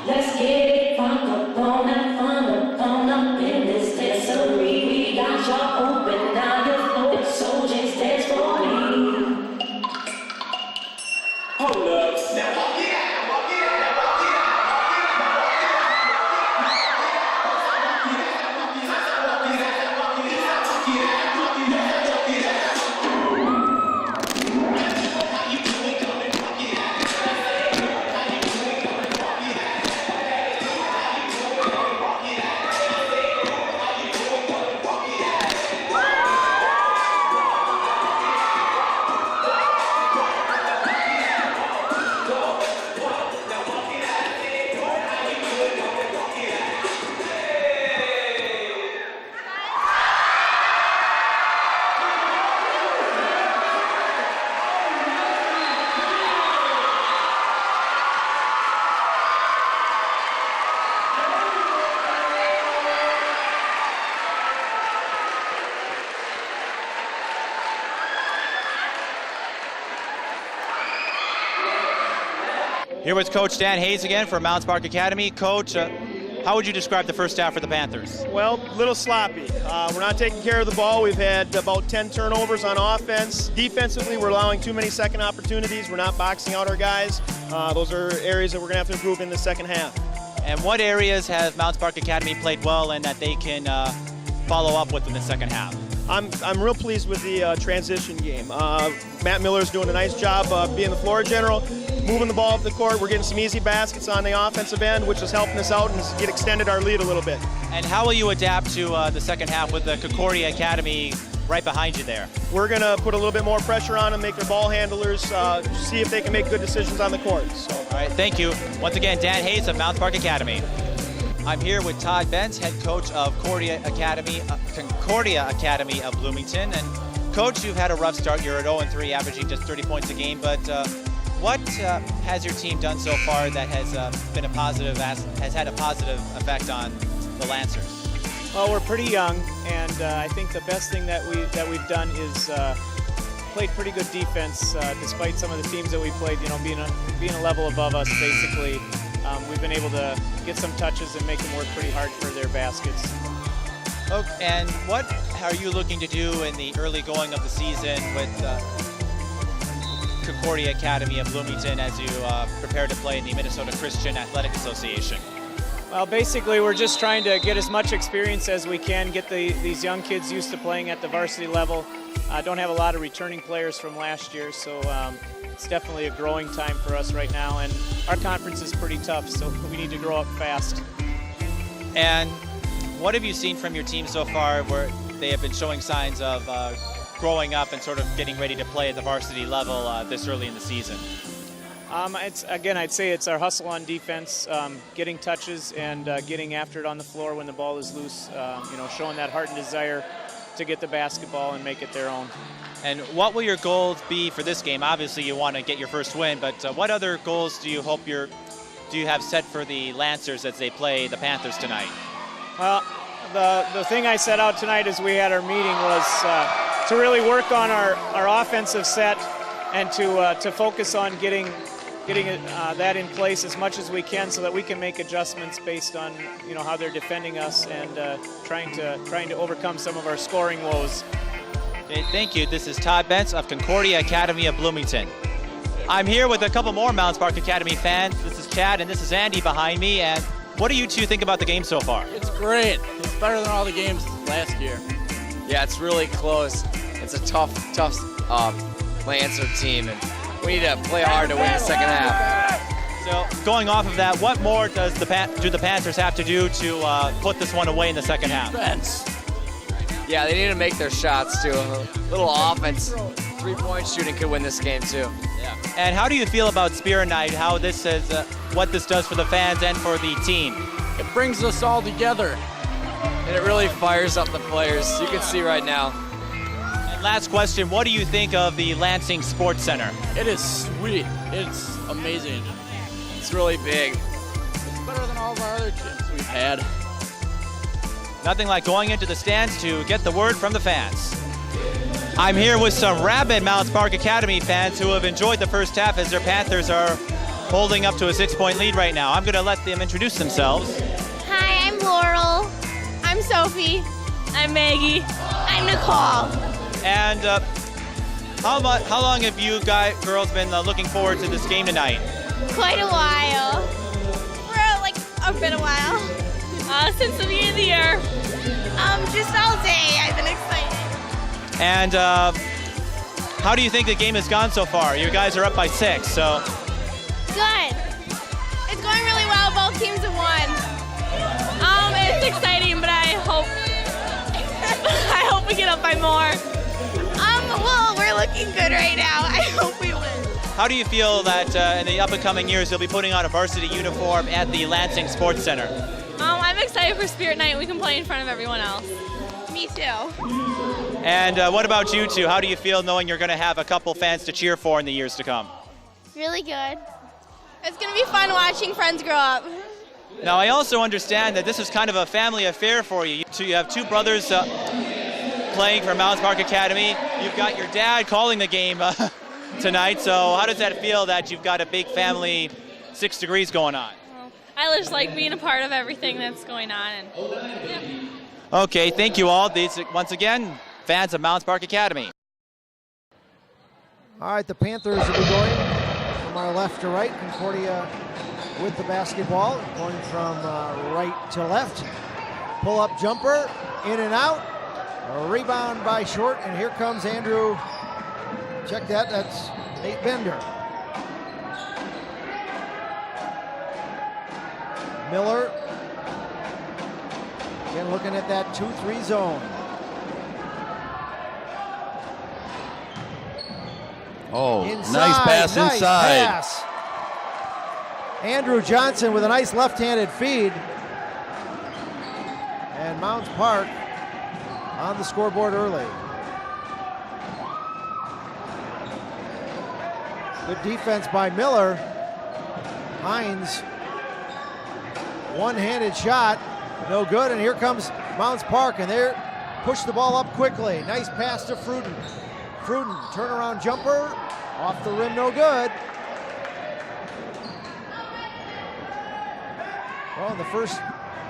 Let's get it funk up in this dancery. We got y'all open, now you're floating, so just dance for me. Hold up, now walk it out, walk it out, walk it out, Here was Coach Dan Hayes again for Mounds Park Academy. Coach, how would you describe the first half for the Panthers? Well, a little sloppy. We're not taking care of the ball. We've had about 10 turnovers on offense. Defensively, we're allowing too many second opportunities. We're not boxing out our guys. Those are areas that we're going to have to improve in the second half. And what areas has Mounds Park Academy played well and that they can follow up with in the second half? I'm real pleased with the transition game. Matt Miller's doing a nice job being the floor general, moving the ball up the court. We're getting some easy baskets on the offensive end, which is helping us out and has extended our lead a little bit. And how will you adapt to the second half with the Concordia Academy right behind you there? We're going to put a little bit more pressure on them, make their ball handlers, see if they can make good decisions on the court. So. All right, thank you. Once again, Dan Hayes of Mounds Park Academy. I'm here with Todd Benz, head coach of Concordia Academy of Bloomington. And Coach, you've had a rough start. You're at 0-3, averaging just 30 points a game. But what has your team done so far that has been has had a positive effect on the Lancers? Well, we're pretty young, and I think the best thing that we've done is played pretty good defense, despite some of the teams that we played, being a level above us, basically. We've been able to get some touches and make them work pretty hard for their baskets. Okay, and what are you looking to do in the early going of the season with Concordia Academy of Bloomington as you prepare to play in the Minnesota Christian Athletic Association? Well, basically, we're just trying to get as much experience as we can, get these young kids used to playing at the varsity level. Don't have a lot of returning players from last year, so it's definitely a growing time for us right now, and our conference is pretty tough, so we need to grow up fast. And what have you seen from your team so far where they have been showing signs of growing up and sort of getting ready to play at the varsity level this early in the season? I'd say it's our hustle on defense, getting touches and getting after it on the floor when the ball is loose, showing that heart and desire to get the basketball and make it their own. And what will your goals be for this game? Obviously, you want to get your first win, but what other goals do you have set for the Lancers as they play the Panthers tonight? Well, the thing I set out tonight as we had our meeting was to really work on our offensive set and to focus on getting that in place as much as we can so that we can make adjustments based on how they're defending us and trying to overcome some of our scoring woes. Okay, thank you. This is Todd Bentz of Concordia Academy of Bloomington. I'm here with a couple more Mounds Park Academy fans. This is Chad and this is Andy behind me. And what do you two think about the game so far? It's great. It's better than all the games last year. Yeah, it's really close. It's a tough Lancer team, and we need to play hard to win the second half. So, going off of that, what more do the Panthers have to do to put this one away in the second half? Defense. Yeah, they need to make their shots too. A little offense, 3-point shooting could win this game too. Yeah. And how do you feel about Spirit Night? How this is, what this does for the fans and for the team? It brings us all together. And it really fires up the players. You can see right now. And last question, what do you think of the Lansing Sports Center? It is sweet. It's amazing. It's really big. It's better than all of our other gyms we've had. Nothing like going into the stands to get the word from the fans. I'm here with some rabid Mounds Park Academy fans who have enjoyed the first half as their Panthers are holding up to a 6-point lead right now. I'm going to let them introduce themselves. Hi, I'm Laurel. I'm Sophie. I'm Maggie. I'm Nicole. And how long have you girls been looking forward to this game tonight? Quite a while. For like a bit a while. Since the beginning of the year. Just all day. I've been excited. And how do you think the game has gone so far? You guys are up by 6, so. Good. It's going really well. Both teams have won. It's exciting, but I hope we get up by more. Well, we're looking good right now. I hope we win. How do you feel that in the upcoming years you'll be putting on a varsity uniform at the Lansing Sports Center? I'm excited for Spirit Night. We can play in front of everyone else. Me too. And what about you two? How do you feel knowing you're going to have a couple fans to cheer for in the years to come? Really good. It's going to be fun watching friends grow up. Now, I also understand that this is kind of a family affair for you. You have two brothers playing for Mounds Park Academy. You've got your dad calling the game tonight. So how does that feel that you've got a big family, 6 degrees going on? I just like being a part of everything that's going on. Okay, thank you all. These, once again, fans of Mounds Park Academy. All right, the Panthers will be going from our left to right. Concordia with the basketball, going from right to left. Pull-up jumper, in and out. A rebound by Short, and here comes Andrew. Check that, that's Nate Bender. Miller, again looking at that 2-3 zone. Oh, Inside, nice pass inside. Pass. Andrew Johnson with a nice left-handed feed. And Mounds Park on the scoreboard early. Good defense by Miller. Hines, one-handed shot, no good, and here comes Mounds Park, and they're push the ball up quickly. Nice pass to Fruden. Fruden, turnaround jumper, off the rim, no good. Well, in the first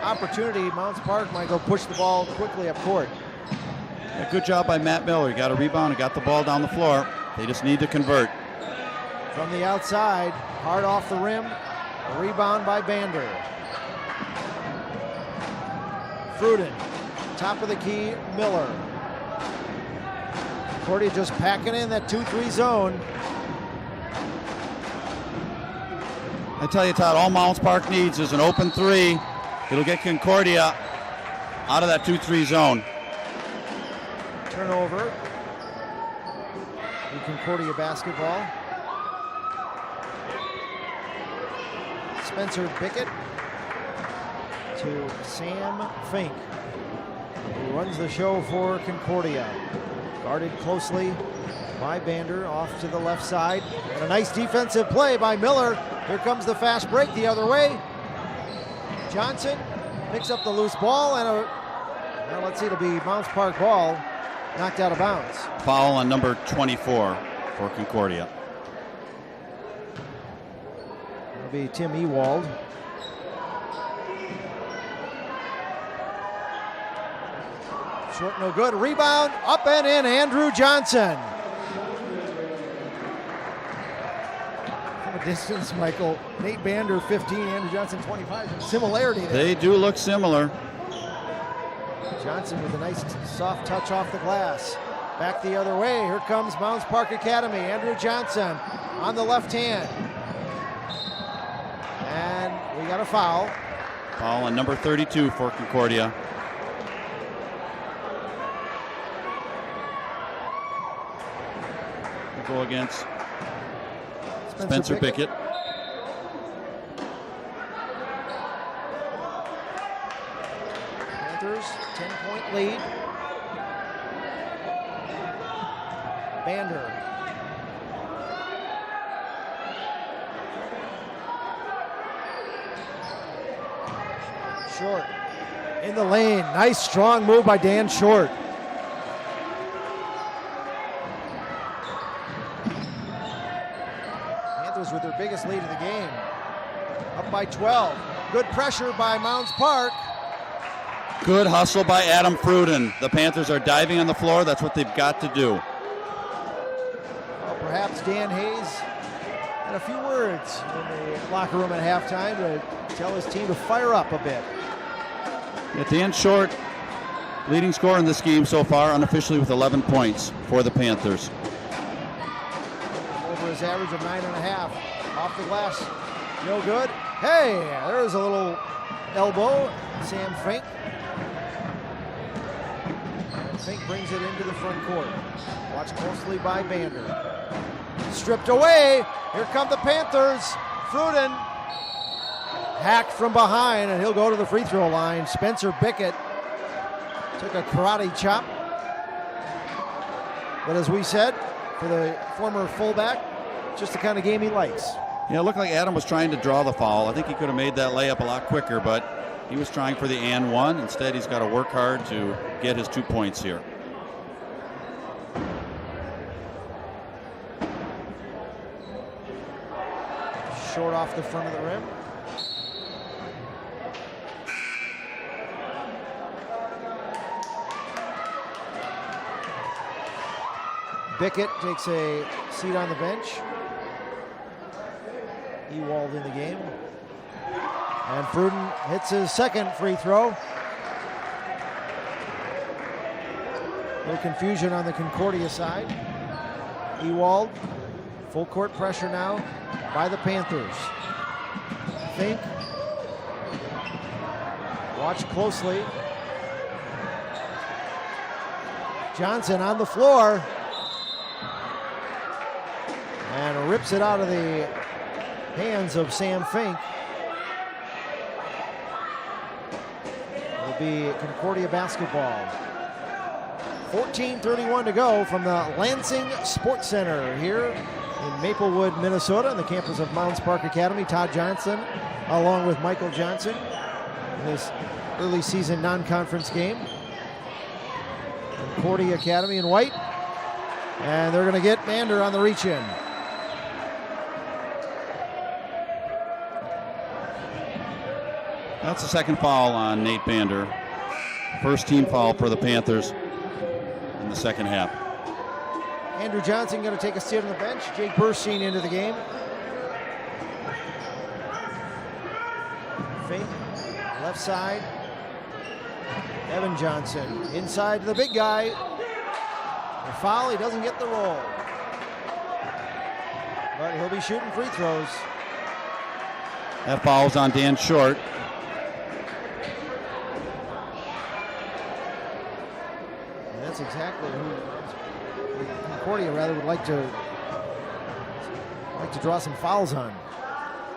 opportunity, Mounds Park might go push the ball quickly up court. Yeah, good job by Matt Miller. He got a rebound and got the ball down the floor. They just need to convert. From the outside, hard off the rim, a rebound by Bander. Fruden, top of the key, Miller. Concordia just packing in that 2-3 zone. I tell you, Todd, all Mounds Park needs is an open 3. It'll get Concordia out of that 2-3 zone. Turnover in Concordia basketball. Spencer Bickett to Sam Fink, who runs the show for Concordia. Guarded closely by Bander, off to the left side. And a nice defensive play by Miller. Here comes the fast break the other way. Johnson picks up the loose ball, and now let's see, it'll be Mounds Park ball. knocked out of bounds. Foul on number 24 for Concordia. It'll be Tim Ewald. Short, no good. Rebound, up and in, Andrew Johnson. From a distance, Michael, Nate Bander 15, Andrew Johnson 25. Similarity there. They do look similar. Johnson with a nice soft touch off the glass. Back the other way. Here comes Mounds Park Academy. Andrew Johnson on the left hand. And we got a foul. Foul on number 32 for Concordia. We'll go against Spencer Pickett. Panthers, 10-point lead. Bander. Short in the lane. Nice strong move by Dan Short. Panthers with their biggest lead of the game. Up by 12. Good pressure by Mounds Park. Good hustle by Adam Fruden. The Panthers are diving on the floor. That's what they've got to do. Well, perhaps Dan Hayes had a few words in the locker room at halftime to tell his team to fire up a bit. Yeah, Dan Short, leading scorer in this game so far, unofficially with 11 points for the Panthers. Over his average of 9.5. Off the glass, no good. Hey, there's a little elbow. Sam Fink. Fink brings it into the front court. Watched closely by Bander. Stripped away. Here come the Panthers. Fruden hacked from behind, and he'll go to the free throw line. Spencer Pickett took a karate chop. But as we said, for the former fullback, just the kind of game he likes. Yeah, it looked like Adam was trying to draw the foul. I think he could have made that layup a lot quicker, but he was trying for the and one. Instead, he's got to work hard to get his 2 points here. Short off the front of the rim. Pickett takes a seat on the bench. Ewald in the game. And Fruden hits his second free throw. No confusion on the Concordia side. Ewald, full court pressure now by the Panthers. Fink. Watch closely. Johnson on the floor. And rips it out of the hands of Sam Fink. It'll be Concordia basketball. 14:31 to go from the Lansing Sports Center here in Maplewood, Minnesota, on the campus of Mounds Park Academy. Todd Johnson, along with Michael Johnson, in this early season non-conference game. Concordia Academy in white. And they're going to get Bander on the reach-in. That's the second foul on Nate Bander. First team foul for the Panthers in the second half. Andrew Johnson going to take a seat on the bench. Jake Burstein into the game. Fink, left side. Evan Johnson inside to the big guy. The foul, he doesn't get the roll. But he'll be shooting free throws. That foul's on Dan Short. And that's exactly who Concordia rather would like to draw some fouls on.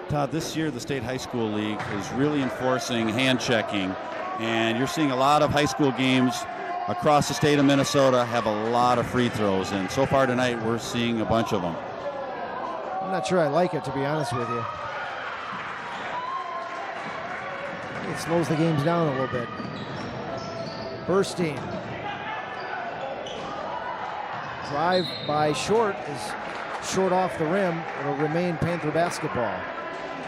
Todd, this year the State High School League is really enforcing hand checking, and you're seeing a lot of high school games across the state of Minnesota have a lot of free throws, and so far tonight we're seeing a bunch of them. I'm not sure I like it, to be honest with you. It slows the games down a little bit. Burstein. Drive by Short is short off the rim. It'll remain Panther basketball.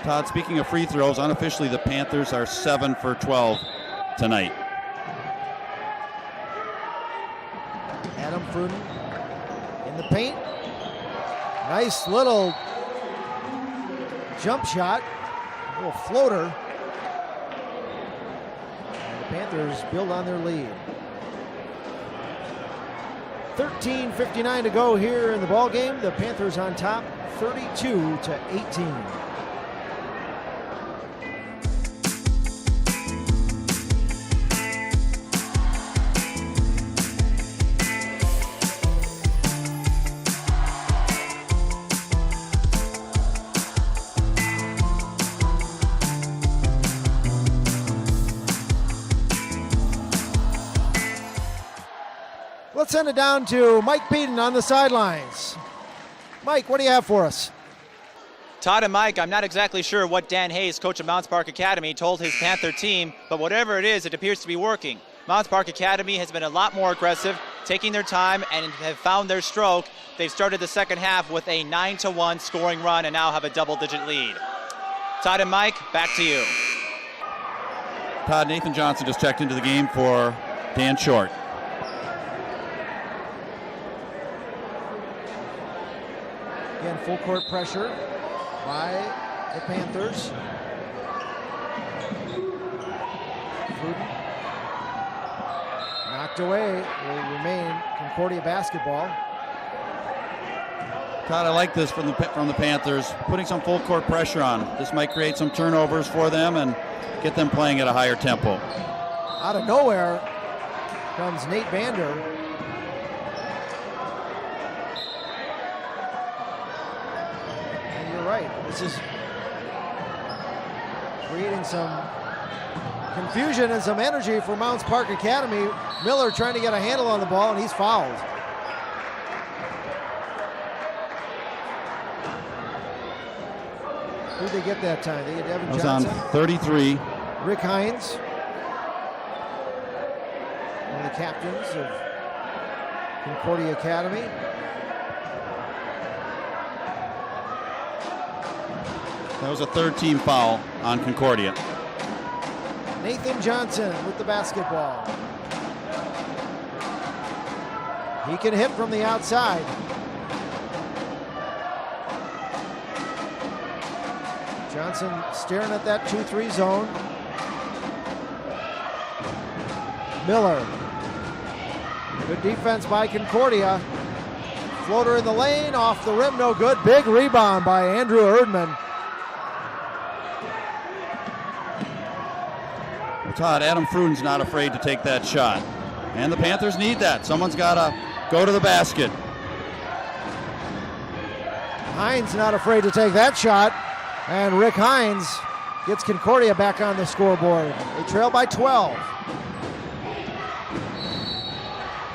Todd, speaking of free throws, unofficially the Panthers are 7 for 12 tonight. Adam Fruden in the paint. Nice little jump shot, a little floater. And the Panthers build on their lead. 13:59 to go here in the ball game. The Panthers on top, 32-18. Let's send it down to Mike Beaton on the sidelines. Mike, what do you have for us? Todd and Mike, I'm not exactly sure what Dan Hayes, coach of Mounds Park Academy, told his Panther team, but whatever it is, it appears to be working. Mounds Park Academy has been a lot more aggressive, taking their time, and have found their stroke. They've started the second half with a 9-1 scoring run and now have a double-digit lead. Todd and Mike, back to you. Todd, Nathan Johnson just checked into the game for Dan Short. Again, full court pressure by the Panthers. Fruden knocked away, will remain Concordia basketball. Todd, I like this from the Panthers, putting some full court pressure on. This might create some turnovers for them and get them playing at a higher tempo. Out of nowhere comes Nate Bander. And you're right, this is creating some confusion and some energy for Mounds Park Academy. Miller trying to get a handle on the ball, and he's fouled. Who'd they get that time? They get Evan Johnson. On 33. Rick Hines, one of the captains of Concordia Academy. That was a third-team foul on Concordia. Nathan Johnson with the basketball. He can hit from the outside. Johnson staring at that 2-3 zone. Miller. Good defense by Concordia. Floater in the lane, off the rim, no good. Big rebound by Andrew Erdman. Todd, Adam Fruden's not afraid to take that shot. And the Panthers need that. Someone's got to go to the basket. Hines not afraid to take that shot. And Rick Hines gets Concordia back on the scoreboard. They trail by 12.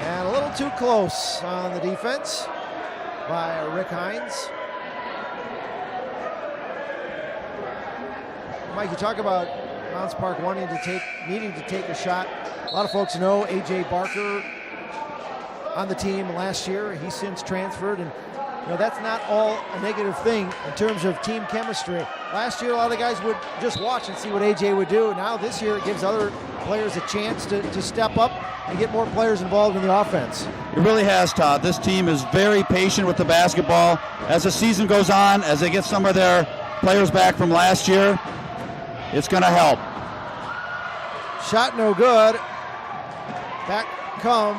And a little too close on the defense by Rick Hines. Mike, you talk about Mounds Park needing to take a shot. A lot of folks know A.J. Barker on the team last year. He's since transferred, and that's not all a negative thing in terms of team chemistry. Last year, a lot of guys would just watch and see what A.J. would do. Now this year, it gives other players a chance to step up and get more players involved in the offense. It really has, Todd. This team is very patient with the basketball. As the season goes on, as they get some of their players back from last year, it's going to help. Shot no good. Back come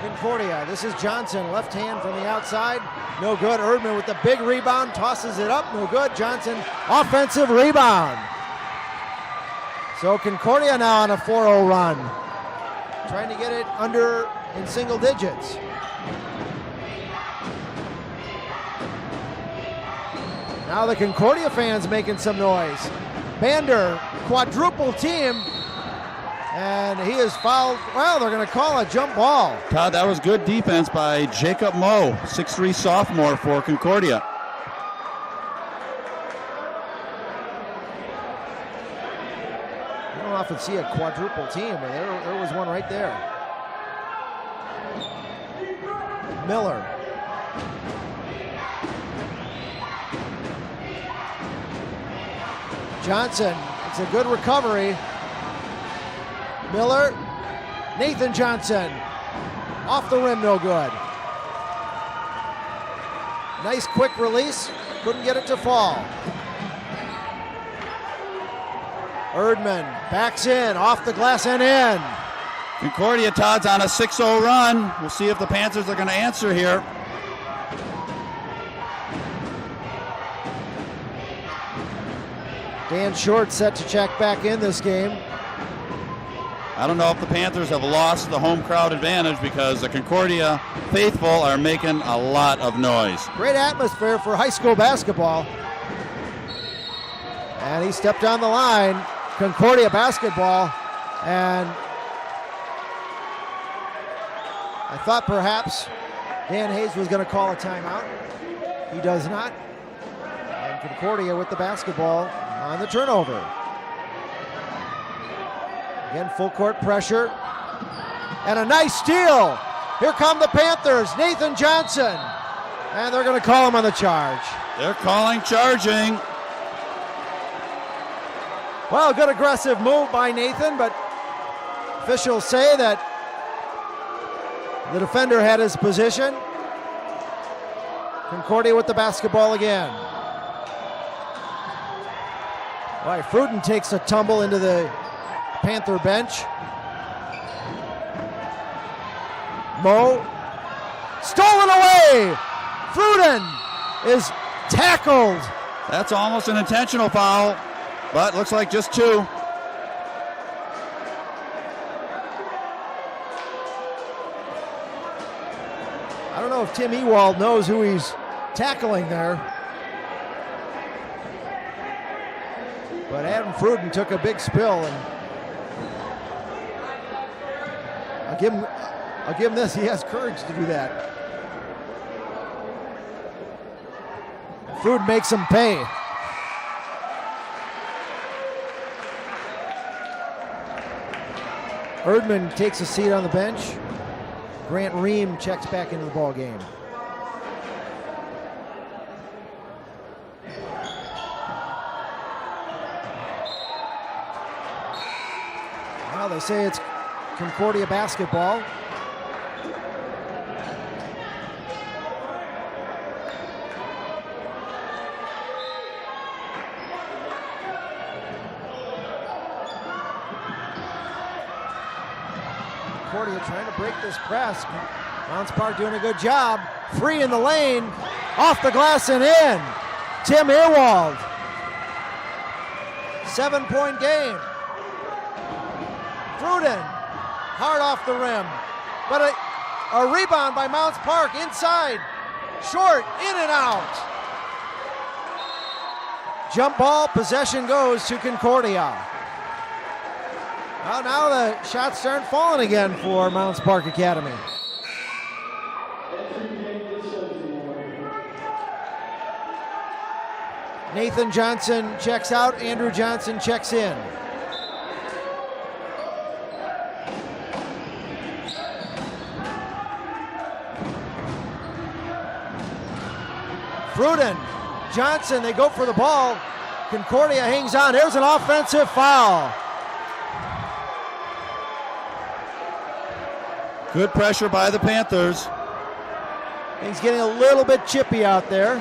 Concordia. This is Johnson, left hand from the outside. No good. Erdman with the big rebound, tosses it up. No good. Johnson, offensive rebound. So Concordia now on a 4-0 run. Trying to get it under in single digits. Now the Concordia fans making some noise. Bander, quadruple team, and he is fouled. Well, they're going to call a jump ball. Todd, that was good defense by Jacob Moe, 6'3" sophomore for Concordia. You don't often see a quadruple team, but there was one right there. Miller. Johnson, it's a good recovery. Miller, Nathan Johnson, off the rim, no good. Nice quick release, couldn't get it to fall. Erdman backs in, off the glass and in. Concordia, Todd's on a 6-0 run. We'll see if the Panthers are going to answer here. Dan Short set to check back in this game. I don't know if the Panthers have lost the home crowd advantage because the Concordia faithful are making a lot of noise. Great atmosphere for high school basketball. And he stepped on the line, Concordia basketball, and I thought perhaps Dan Hayes was going to call a timeout. He does not. And Concordia with the basketball on the turnover. Again, full court pressure. And a nice steal. Here come the Panthers, Nathan Johnson. And they're going to call him on the charge. They're calling charging. Well, good aggressive move by Nathan, but officials say that the defender had his position. Concordia with the basketball again. All right, Fruden takes a tumble into the Panther bench. Mo, stolen away! Fruden is tackled. That's almost an intentional foul, but looks like just two. I don't know if Tim Ewald knows who he's tackling there. But Adam Fruden took a big spill, and I'll give him this. He has courage to do that. Fruden makes him pay. Erdman takes a seat on the bench. Grant Ream checks back into the ball game. Well, they say it's Concordia basketball. Concordia trying to break this press. Mounds Park doing a good job. Free in the lane. Off the glass and in. Tim Ewald. 7-point game. Fruden, hard off the rim. But a rebound by Mounds Park inside. Short, in and out. Jump ball, possession goes to Concordia. Well, now the shots start falling again for Mounds Park Academy. Nathan Johnson checks out, Andrew Johnson checks in. Fruden, Johnson, they go for the ball. Concordia hangs on. There's an offensive foul. Good pressure by the Panthers. He's getting a little bit chippy out there.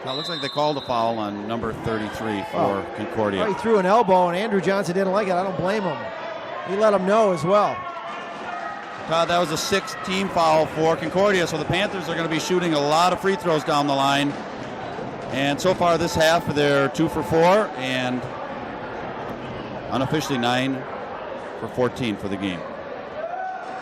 Now it looks like they called a foul on number 33 for Concordia. Well, he threw an elbow and Andrew Johnson didn't like it. I don't blame him. He let him know as well. Todd, that was a 6-team foul for Concordia, so the Panthers are going to be shooting a lot of free throws down the line. And so far this half, they're 2 for 4 and unofficially 9 for 14 for the game.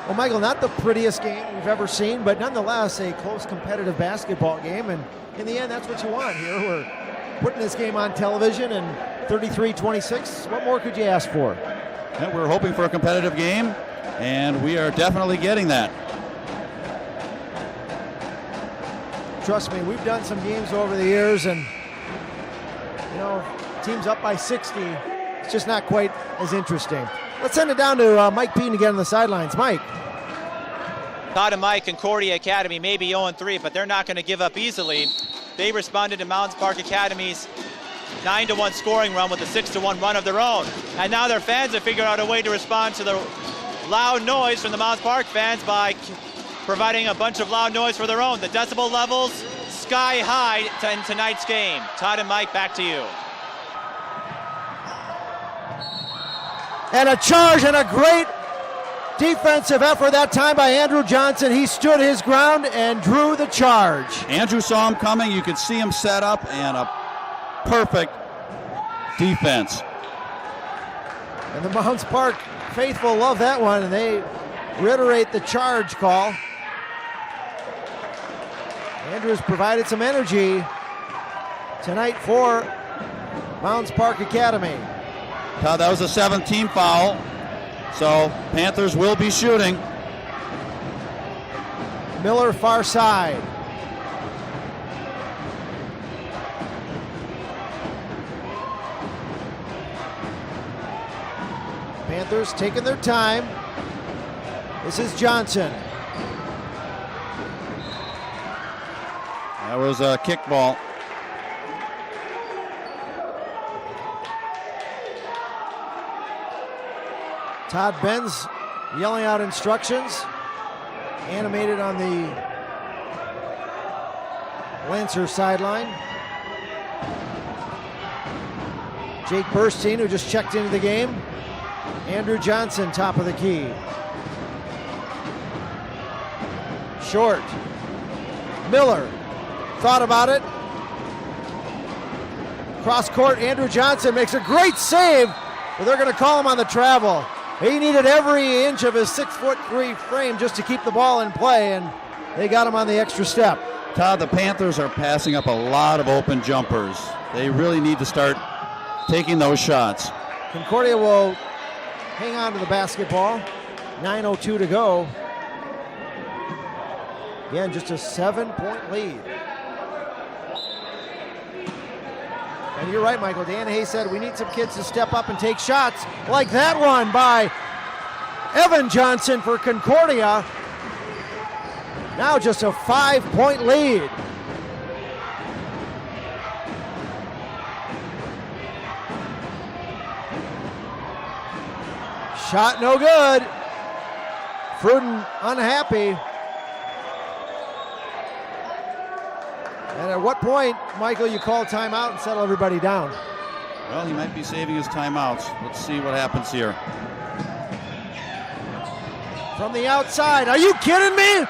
Well, Michael, not the prettiest game we've ever seen, but nonetheless a close competitive basketball game. And in the end, that's what you want here. We're putting this game on television and 33-26. What more could you ask for? And we're hoping for a competitive game, and we are definitely getting that. Trust me, we've done some games over the years, and teams up by 60, it's just not quite as interesting. Let's send it down to Mike Peden again on the sidelines. Mike. Todd and Mike, Concordia Academy may be 0-3, but they're not going to give up easily. They responded to Mounds Park Academy's 9-1 scoring run with a 6-1 run of their own. And now their fans have figured out a way to respond to the loud noise from the Mounds Park fans by providing a bunch of loud noise for their own. The decibel levels sky high in tonight's game. Todd and Mike, back to you. And a charge and a great defensive effort that time by Andrew Johnson. He stood his ground and drew the charge. Andrew saw him coming. You could see him set up, and a perfect defense. And the Mounds Park faithful love that one, and they reiterate the charge call. Andrew's provided some energy tonight for Mounds Park Academy. Todd, that was a 7th-team foul, so Panthers will be shooting. Miller far side. Panthers taking their time. This is Johnson. That was a kickball. Todd Benz yelling out instructions, animated on the Lancer sideline. Jake Burstein, who just checked into the game. Andrew Johnson, top of the key. Short. Miller thought about it. Cross court, Andrew Johnson makes a great save, but they're going to call him on the travel. He needed every inch of his 6'3" frame just to keep the ball in play, and they got him on the extra step. Todd, the Panthers are passing up a lot of open jumpers. They really need to start taking those shots. Concordia will hang on to the basketball. 9:02 to go. Again, just a 7-point lead. And you're right, Michael. Dan Hayes said we need some kids to step up and take shots like that one by Evan Johnson for Concordia. Now just a 5-point lead. Shot no good. Fruden unhappy. And at what point, Michael, you call timeout and settle everybody down? Well, he might be saving his timeouts. Let's see what happens here. From the outside, are you kidding me?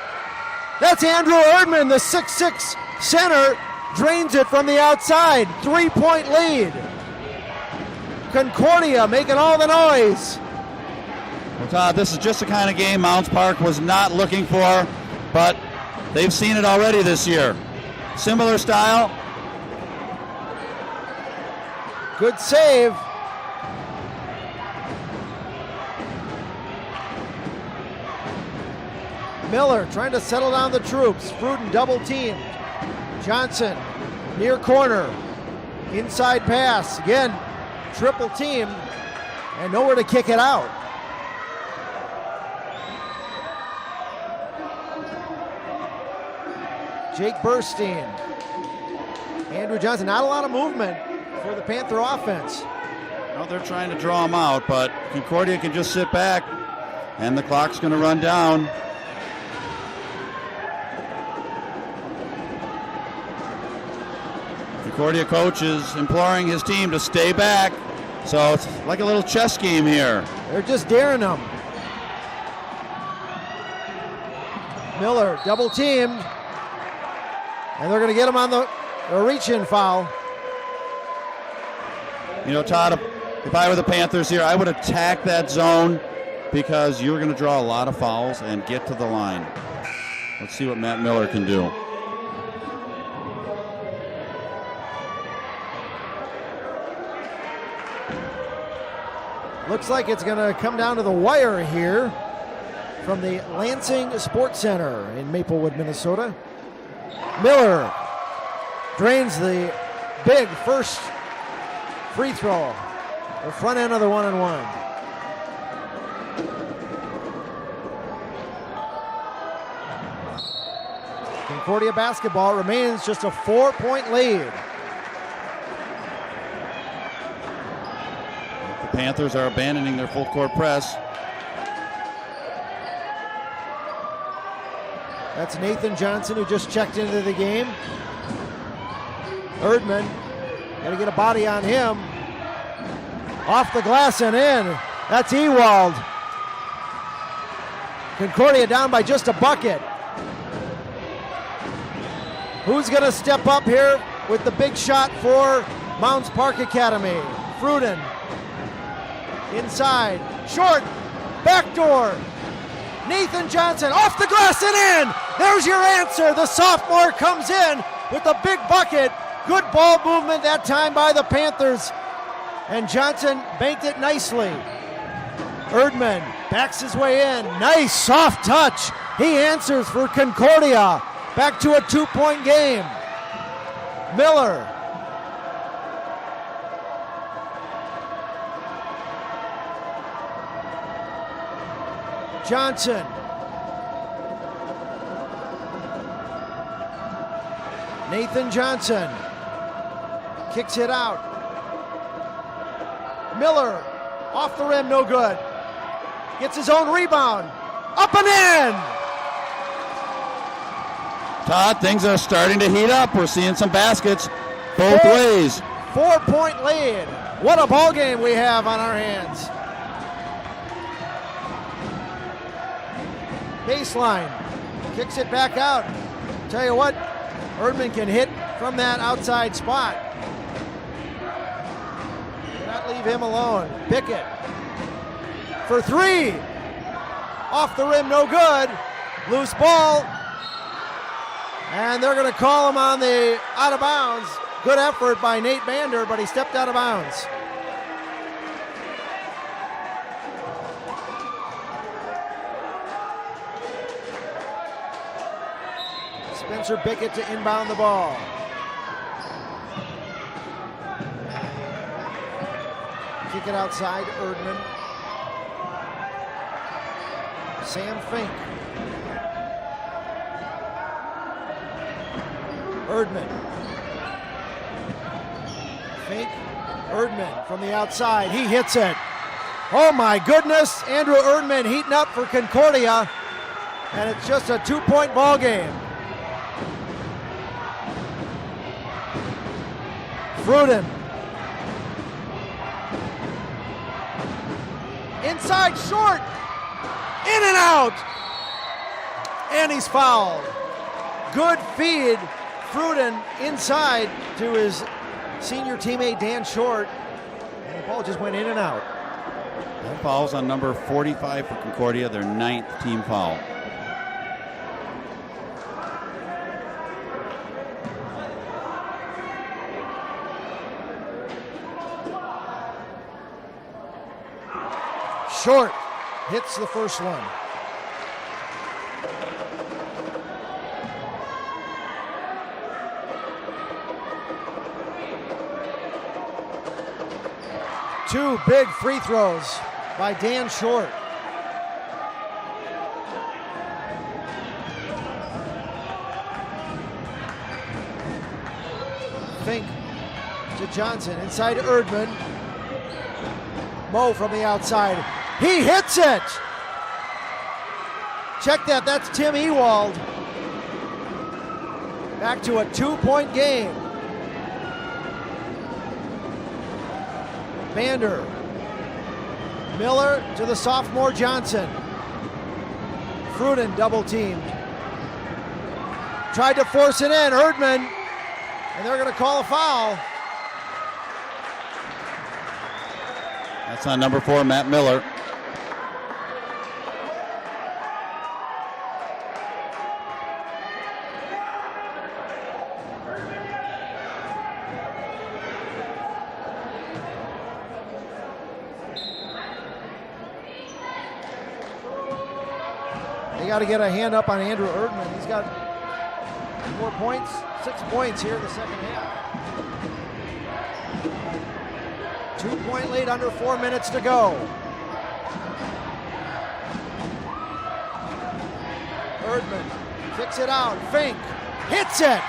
That's Andrew Erdman, the 6'6" center, drains it from the outside. 3-point lead. Concordia making all the noise. Well, Todd, this is just the kind of game Mounds Park was not looking for, but they've seen it already this year. Similar style. Good save. Miller trying to settle down the troops. Fruden double teamed. Johnson near corner. Inside pass. Again, triple teamed and nowhere to kick it out. Jake Burstein. Andrew Johnson, not a lot of movement for the Panther offense. Well, they're trying to draw him out, but Concordia can just sit back, and the clock's going to run down. Concordia coach is imploring his team to stay back, so it's like a little chess game here. They're just daring them. Miller double teamed. And they're going to get him on the reach-in foul. You know, Todd, if I were the Panthers here, I would attack that zone because you're going to draw a lot of fouls and get to the line. Let's see what Matt Miller can do. Looks like it's going to come down to the wire here from the Lansing Sports Center in Maplewood, Minnesota. Miller drains the big first free throw, the front end of the 1-and-1. Concordia basketball remains just a 4-point lead. The Panthers are abandoning their full court press. That's Nathan Johnson, who just checked into the game. Erdman, got to get a body on him. Off the glass and in. That's Ewald. Concordia down by just a bucket. Who's going to step up here with the big shot for Mounds Park Academy? Fruden. Inside. Short. Backdoor. Nathan Johnson off the glass and in. There's your answer. The sophomore comes in with a big bucket. Good ball movement that time by the Panthers. And Johnson banked it nicely. Erdman backs his way in. Nice soft touch. He answers for Concordia. Back to a 2-point game. Miller. Johnson. Nathan Johnson kicks it out. Miller off the rim, no good. Gets his own rebound. Up and in! Todd, things are starting to heat up. We're seeing some baskets both ways. 4-point lead. What a ball game we have on our hands. Baseline. Kicks it back out. Tell you what, Erdman can hit from that outside spot. Do not leave him alone. Pickett for three. Off the rim, no good. Loose ball. And they're going to call him on the out of bounds. Good effort by Nate Bander, but he stepped out of bounds. Spencer Pickett to inbound the ball. Kick it outside, Erdman. Sam Fink. Erdman. Fink. Erdman from the outside. He hits it. Oh my goodness. Andrew Erdman heating up for Concordia. And it's just a 2-point ball game. Fruden. Inside short. In and out. And he's fouled. Good feed. Fruden inside to his senior teammate Dan Short. And the ball just went in and out. That foul's on number 45 for Concordia, their 9th team foul. Short hits the first one. Two big free throws by Dan Short. Fink to Johnson, inside to Erdman. Mo from the outside. He hits it! Check that, that's Tim Ewald. Back to a 2-point game. Bander. Miller to the sophomore Johnson. Fruden double teamed. Tried to force it in, Erdman. And they're going to call a foul. That's on number 4, Matt Miller. They got to get a hand up on Andrew Erdman. He's got 4 points, 6 points here in the second half. 2-point lead, under 4 minutes to go. Erdman kicks it out. Fink hits it.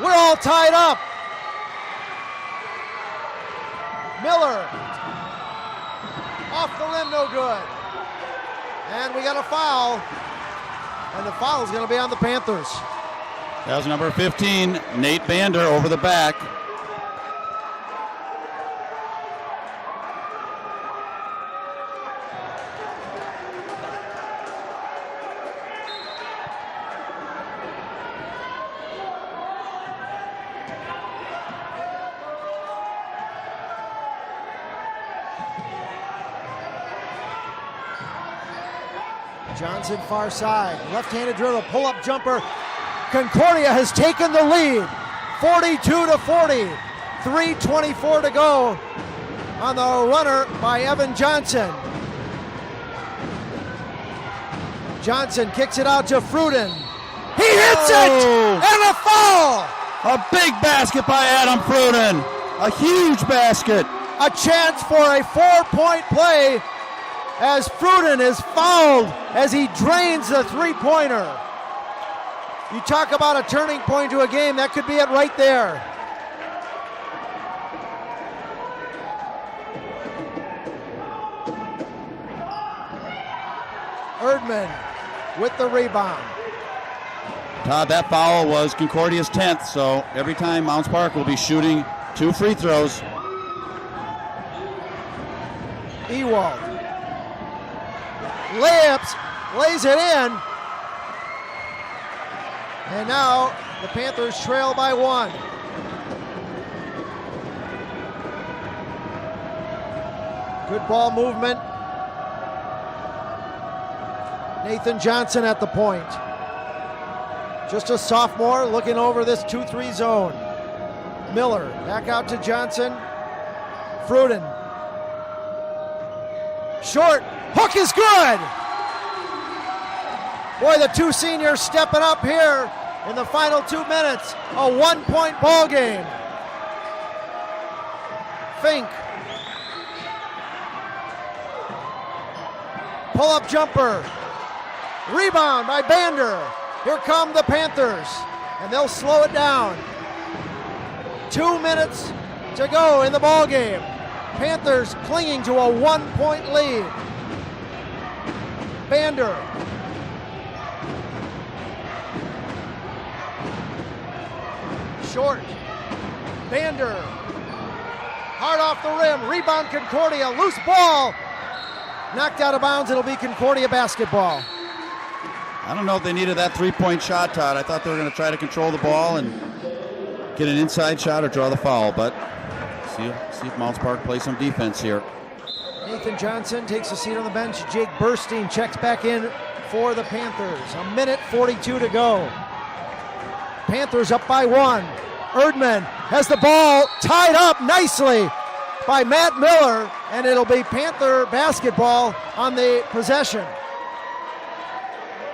We're all tied up. Miller, off the limb, no good. And we got a foul, and the foul is going to be on the Panthers. That was number 15, Nate Bander, over the back. Johnson far side, left-handed dribble, pull-up jumper. Concordia has taken the lead, 42-40. 3:24 to go on the runner by Evan Johnson. Johnson kicks it out to Fruden. He hits it, and a foul! A big basket by Adam Fruden. A huge basket. A chance for a 4-point play as Fruden is fouled as he drains the three-pointer. You talk about a turning point to a game, that could be it right there. Erdman with the rebound. Todd, that foul was Concordia's 10th, so every time Mounds Park will be shooting 2 free throws. Ewald layups, lays it in, and now the Panthers trail by 1. Good ball movement. Nathan Johnson at the point. Just a sophomore looking over this 2-3 zone. Miller back out to Johnson. Fruden. Short. Hook is good. Boy, the two seniors stepping up here in the final 2 minutes. A 1-point ball game. Fink. Pull-up jumper. Rebound by Bander. Here come the Panthers, and they'll slow it down. 2 minutes to go in the ball game. Panthers clinging to a 1-point lead. Bander. Short. Bander. Hard off the rim. Rebound Concordia. Loose ball. Knocked out of bounds. It'll be Concordia basketball. I don't know if they needed that 3-point shot, Todd. I thought they were going to try to control the ball and get an inside shot or draw the foul, but see if Mounds Park plays some defense here. Nathan Johnson takes a seat on the bench. Jake Burstein checks back in for the Panthers. 1:42 to go. Panthers up by 1. Erdman has the ball tied up nicely by Matt Miller, and it'll be Panther basketball on the possession.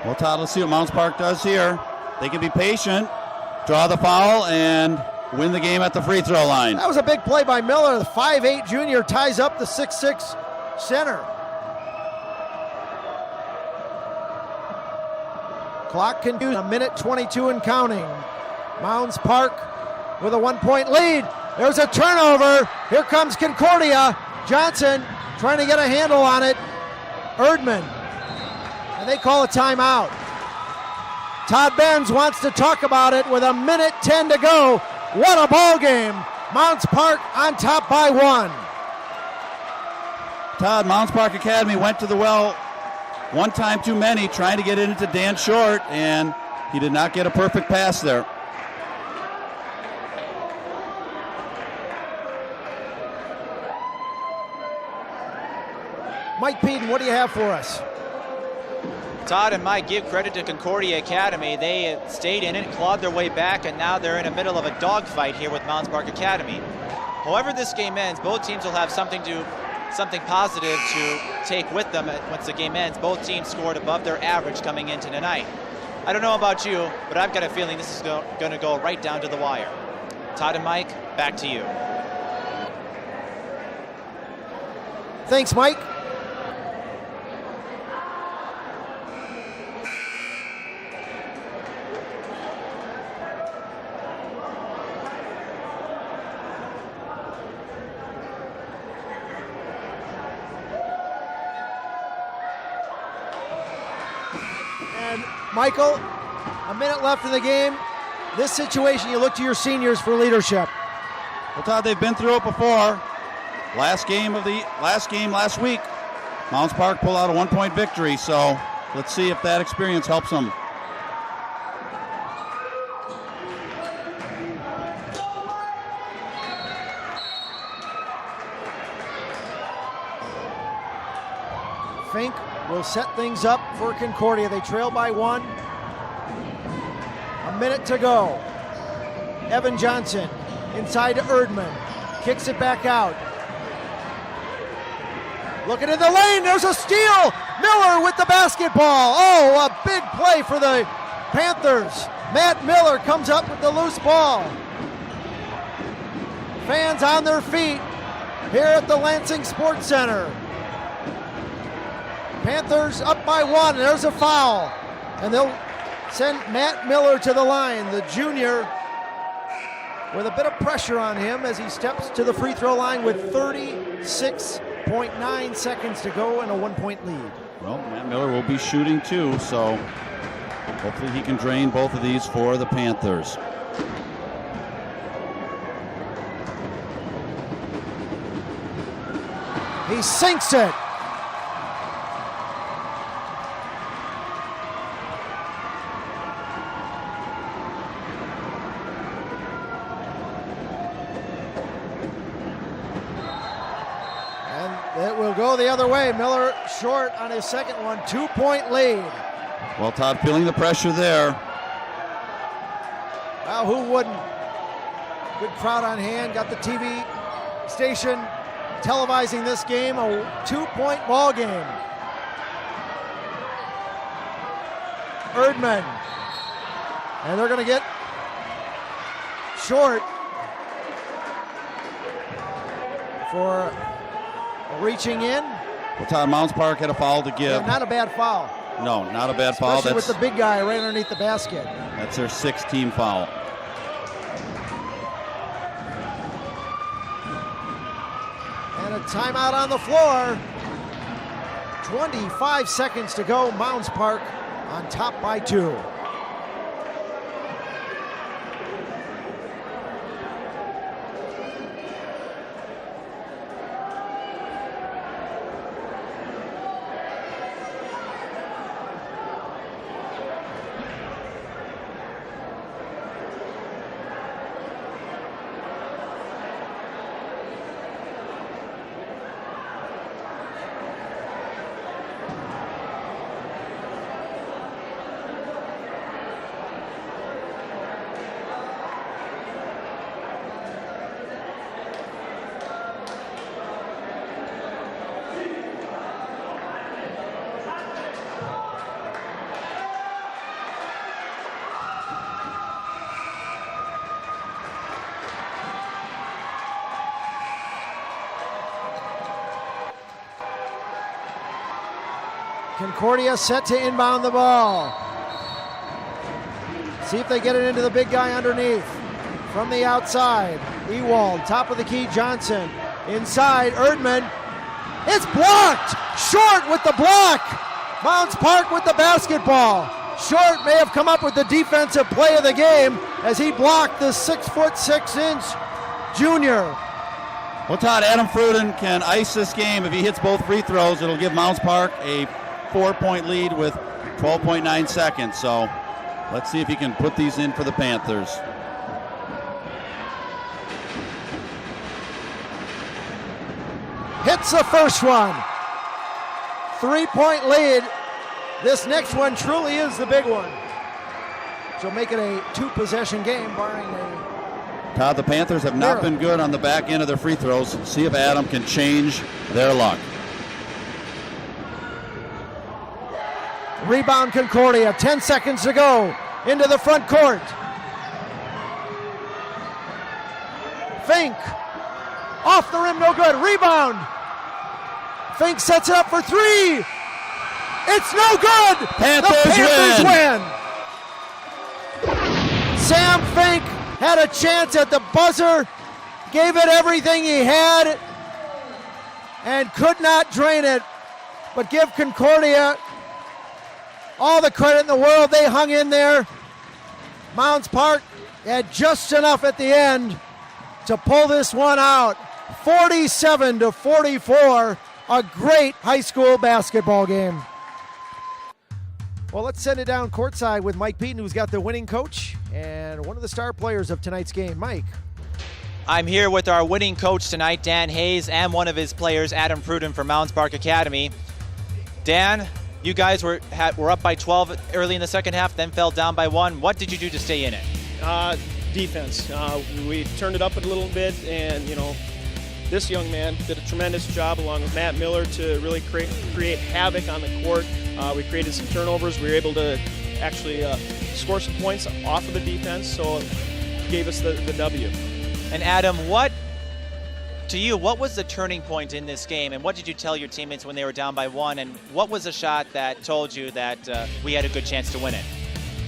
Well, Todd, let's see what Mounds Park does here. They can be patient, draw the foul, and win the game at the free throw line. That was a big play by Miller. The 5'8" junior ties up the 6'6" center. Clock can do 1:22 and counting. Mounds Park with a 1-point lead. There's a turnover. Here comes Concordia. Johnson trying to get a handle on it. Erdman. And they call a timeout. Todd Benz wants to talk about it with 1:10 to go. What a ball game. Mounds Park on top by 1. Todd, Mounds Park Academy went to the well one time too many, trying to get it into Dan Short, and he did not get a perfect pass there. Mike Peden, what do you have for us? Todd and Mike, give credit to Concordia Academy. They stayed in it, clawed their way back, and now they're in the middle of a dogfight here with Mounds Park Academy. However this game ends, both teams will have something positive to take with them once the game ends. Both teams scored above their average coming into tonight. I don't know about you, but I've got a feeling this is going to go right down to the wire. Todd and Mike, back to you. Thanks, Mike. And Michael, a minute left in the game. This situation, you look to your seniors for leadership. Well, Todd, they've been through it before. Last game last week, Mounds Park pulled out a 1-point victory, so let's see if that experience helps them. Fink will set things up for Concordia. They trail by 1. A minute to go. Evan Johnson inside to Erdman. Kicks it back out. Looking in the lane, there's a steal! Miller with the basketball. Oh, a big play for the Panthers. Matt Miller comes up with the loose ball. Fans on their feet here at the Lansing Sports Center. Panthers up by 1, there's a foul. And they'll send Matt Miller to the line, the junior, with a bit of pressure on him as he steps to the free throw line with 36.9 seconds to go and a 1-point lead. Well, Matt Miller will be shooting too, so hopefully he can drain both of these for the Panthers. He sinks it. It will go the other way. Miller short on his second one. 2-point lead. Well, Todd feeling the pressure there. Well, who wouldn't? Good crowd on hand. Got the TV station televising this game. A 2-point ball game. Erdman. And they're going to get short for reaching in. Well, Todd, Mounds Park had a foul to give. Yeah, not a bad foul. No, not a bad foul. Especially with the big guy right underneath the basket. That's their 6th team foul. And a timeout on the floor. 25 seconds to go. Mounds Park on top by 2. Concordia set to inbound the ball. See if they get it into the big guy underneath. From the outside, Ewald, top of the key, Johnson. Inside, Erdman. It's blocked! Short with the block! Mounds Park with the basketball. Short may have come up with the defensive play of the game as he blocked the 6'6" junior. Well, Todd, Adam Fruden can ice this game. If he hits both free throws, it'll give Mounds Park a 4-point lead with 12.9 seconds. So let's see if he can put these in for the Panthers. Hits the first one. 3-point lead. This next one truly is the big one. She'll make it a 2-possession game, barring a... Todd, the Panthers have not been good on the back end of their free throws. See if Adam can change their luck. Rebound Concordia, 10 seconds to go into the front court. Fink, off the rim, no good. Rebound. Fink sets it up for 3. It's no good. Panthers win. Sam Fink had a chance at the buzzer, gave it everything he had, and could not drain it, but give Concordia all the credit in the world. They hung in there. Mounds Park had just enough at the end to pull this one out. 47-44, a great high school basketball game. Well, let's send it down courtside with Mike Beaton, who's got the winning coach and one of the star players of tonight's game. Mike. I'm here with our winning coach tonight, Dan Hayes, and one of his players, Adam Pruden from Mounds Park Academy. Dan, you guys were up by 12 early in the second half, then fell down by 1. What did you do to stay in it? Defense. We turned it up a little bit, and this young man did a tremendous job along with Matt Miller to really create havoc on the court. We created some turnovers. We were able to actually score some points off of the defense, so it gave us the W. And Adam, what was the turning point in this game, and what did you tell your teammates when they were down by 1, and what was the shot that told you that we had a good chance to win it?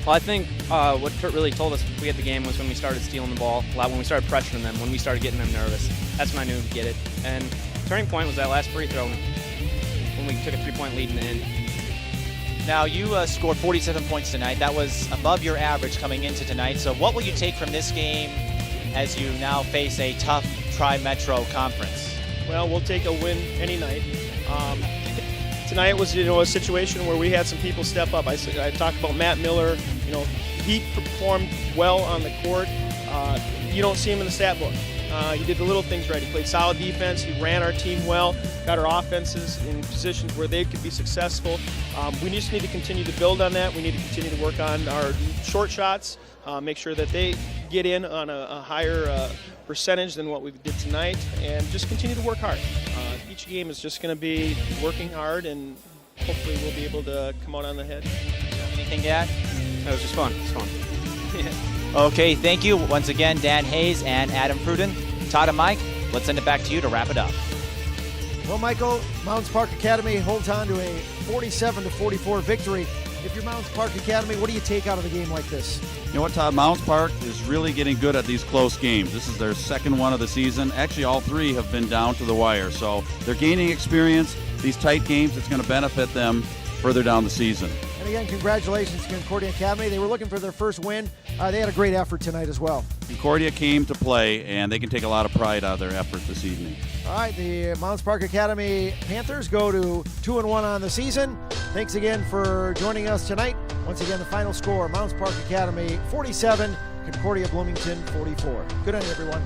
Well, I think what Kurt really told us we had the game was when we started stealing the ball a lot, when we started pressuring them, when we started getting them nervous. That's when I knew we'd get it. And turning point was that last free throw when we took a 3-point lead in the end. Now, you scored 47 points tonight. That was above your average coming into tonight. So what will you take from this game as you now face a tough Tri-Metro conference? Well, we'll take a win any night. Tonight was, a situation where we had some people step up. I talked about Matt Miller. He performed well on the court. You don't see him in the stat book. He did the little things right. He played solid defense. He ran our team well, got our offenses in positions where they could be successful. We just need to continue to build on that. We need to continue to work on our short shots, make sure that they get in on a higher percentage than what we did tonight, and just continue to work hard. Each game is just going to be working hard, and hopefully we'll be able to come out on the head. Anything to add? That was just fun. It's fun. Okay, thank you once again, Dan Hayes and Adam Pruden. Todd and Mike, let's send it back to you to wrap it up. Well, Michael, Mounds Park Academy holds on to a 47-44 victory. If you're Mounds Park Academy, what do you take out of a game like this? You know what, Todd? Mounds Park is really getting good at these close games. This is their second one of the season. Actually, all 3 have been down to the wire. So they're gaining experience. These tight games, it's going to benefit them further down the season. And again, congratulations to Concordia Academy. They were looking for their first win. They had a great effort tonight as well. Concordia came to play, and they can take a lot of pride out of their effort this evening. All right, the Mounds Park Academy Panthers go to 2-1 on the season. Thanks again for joining us tonight. Once again, the final score, Mounds Park Academy 47, Concordia-Bloomington 44. Good night, everyone.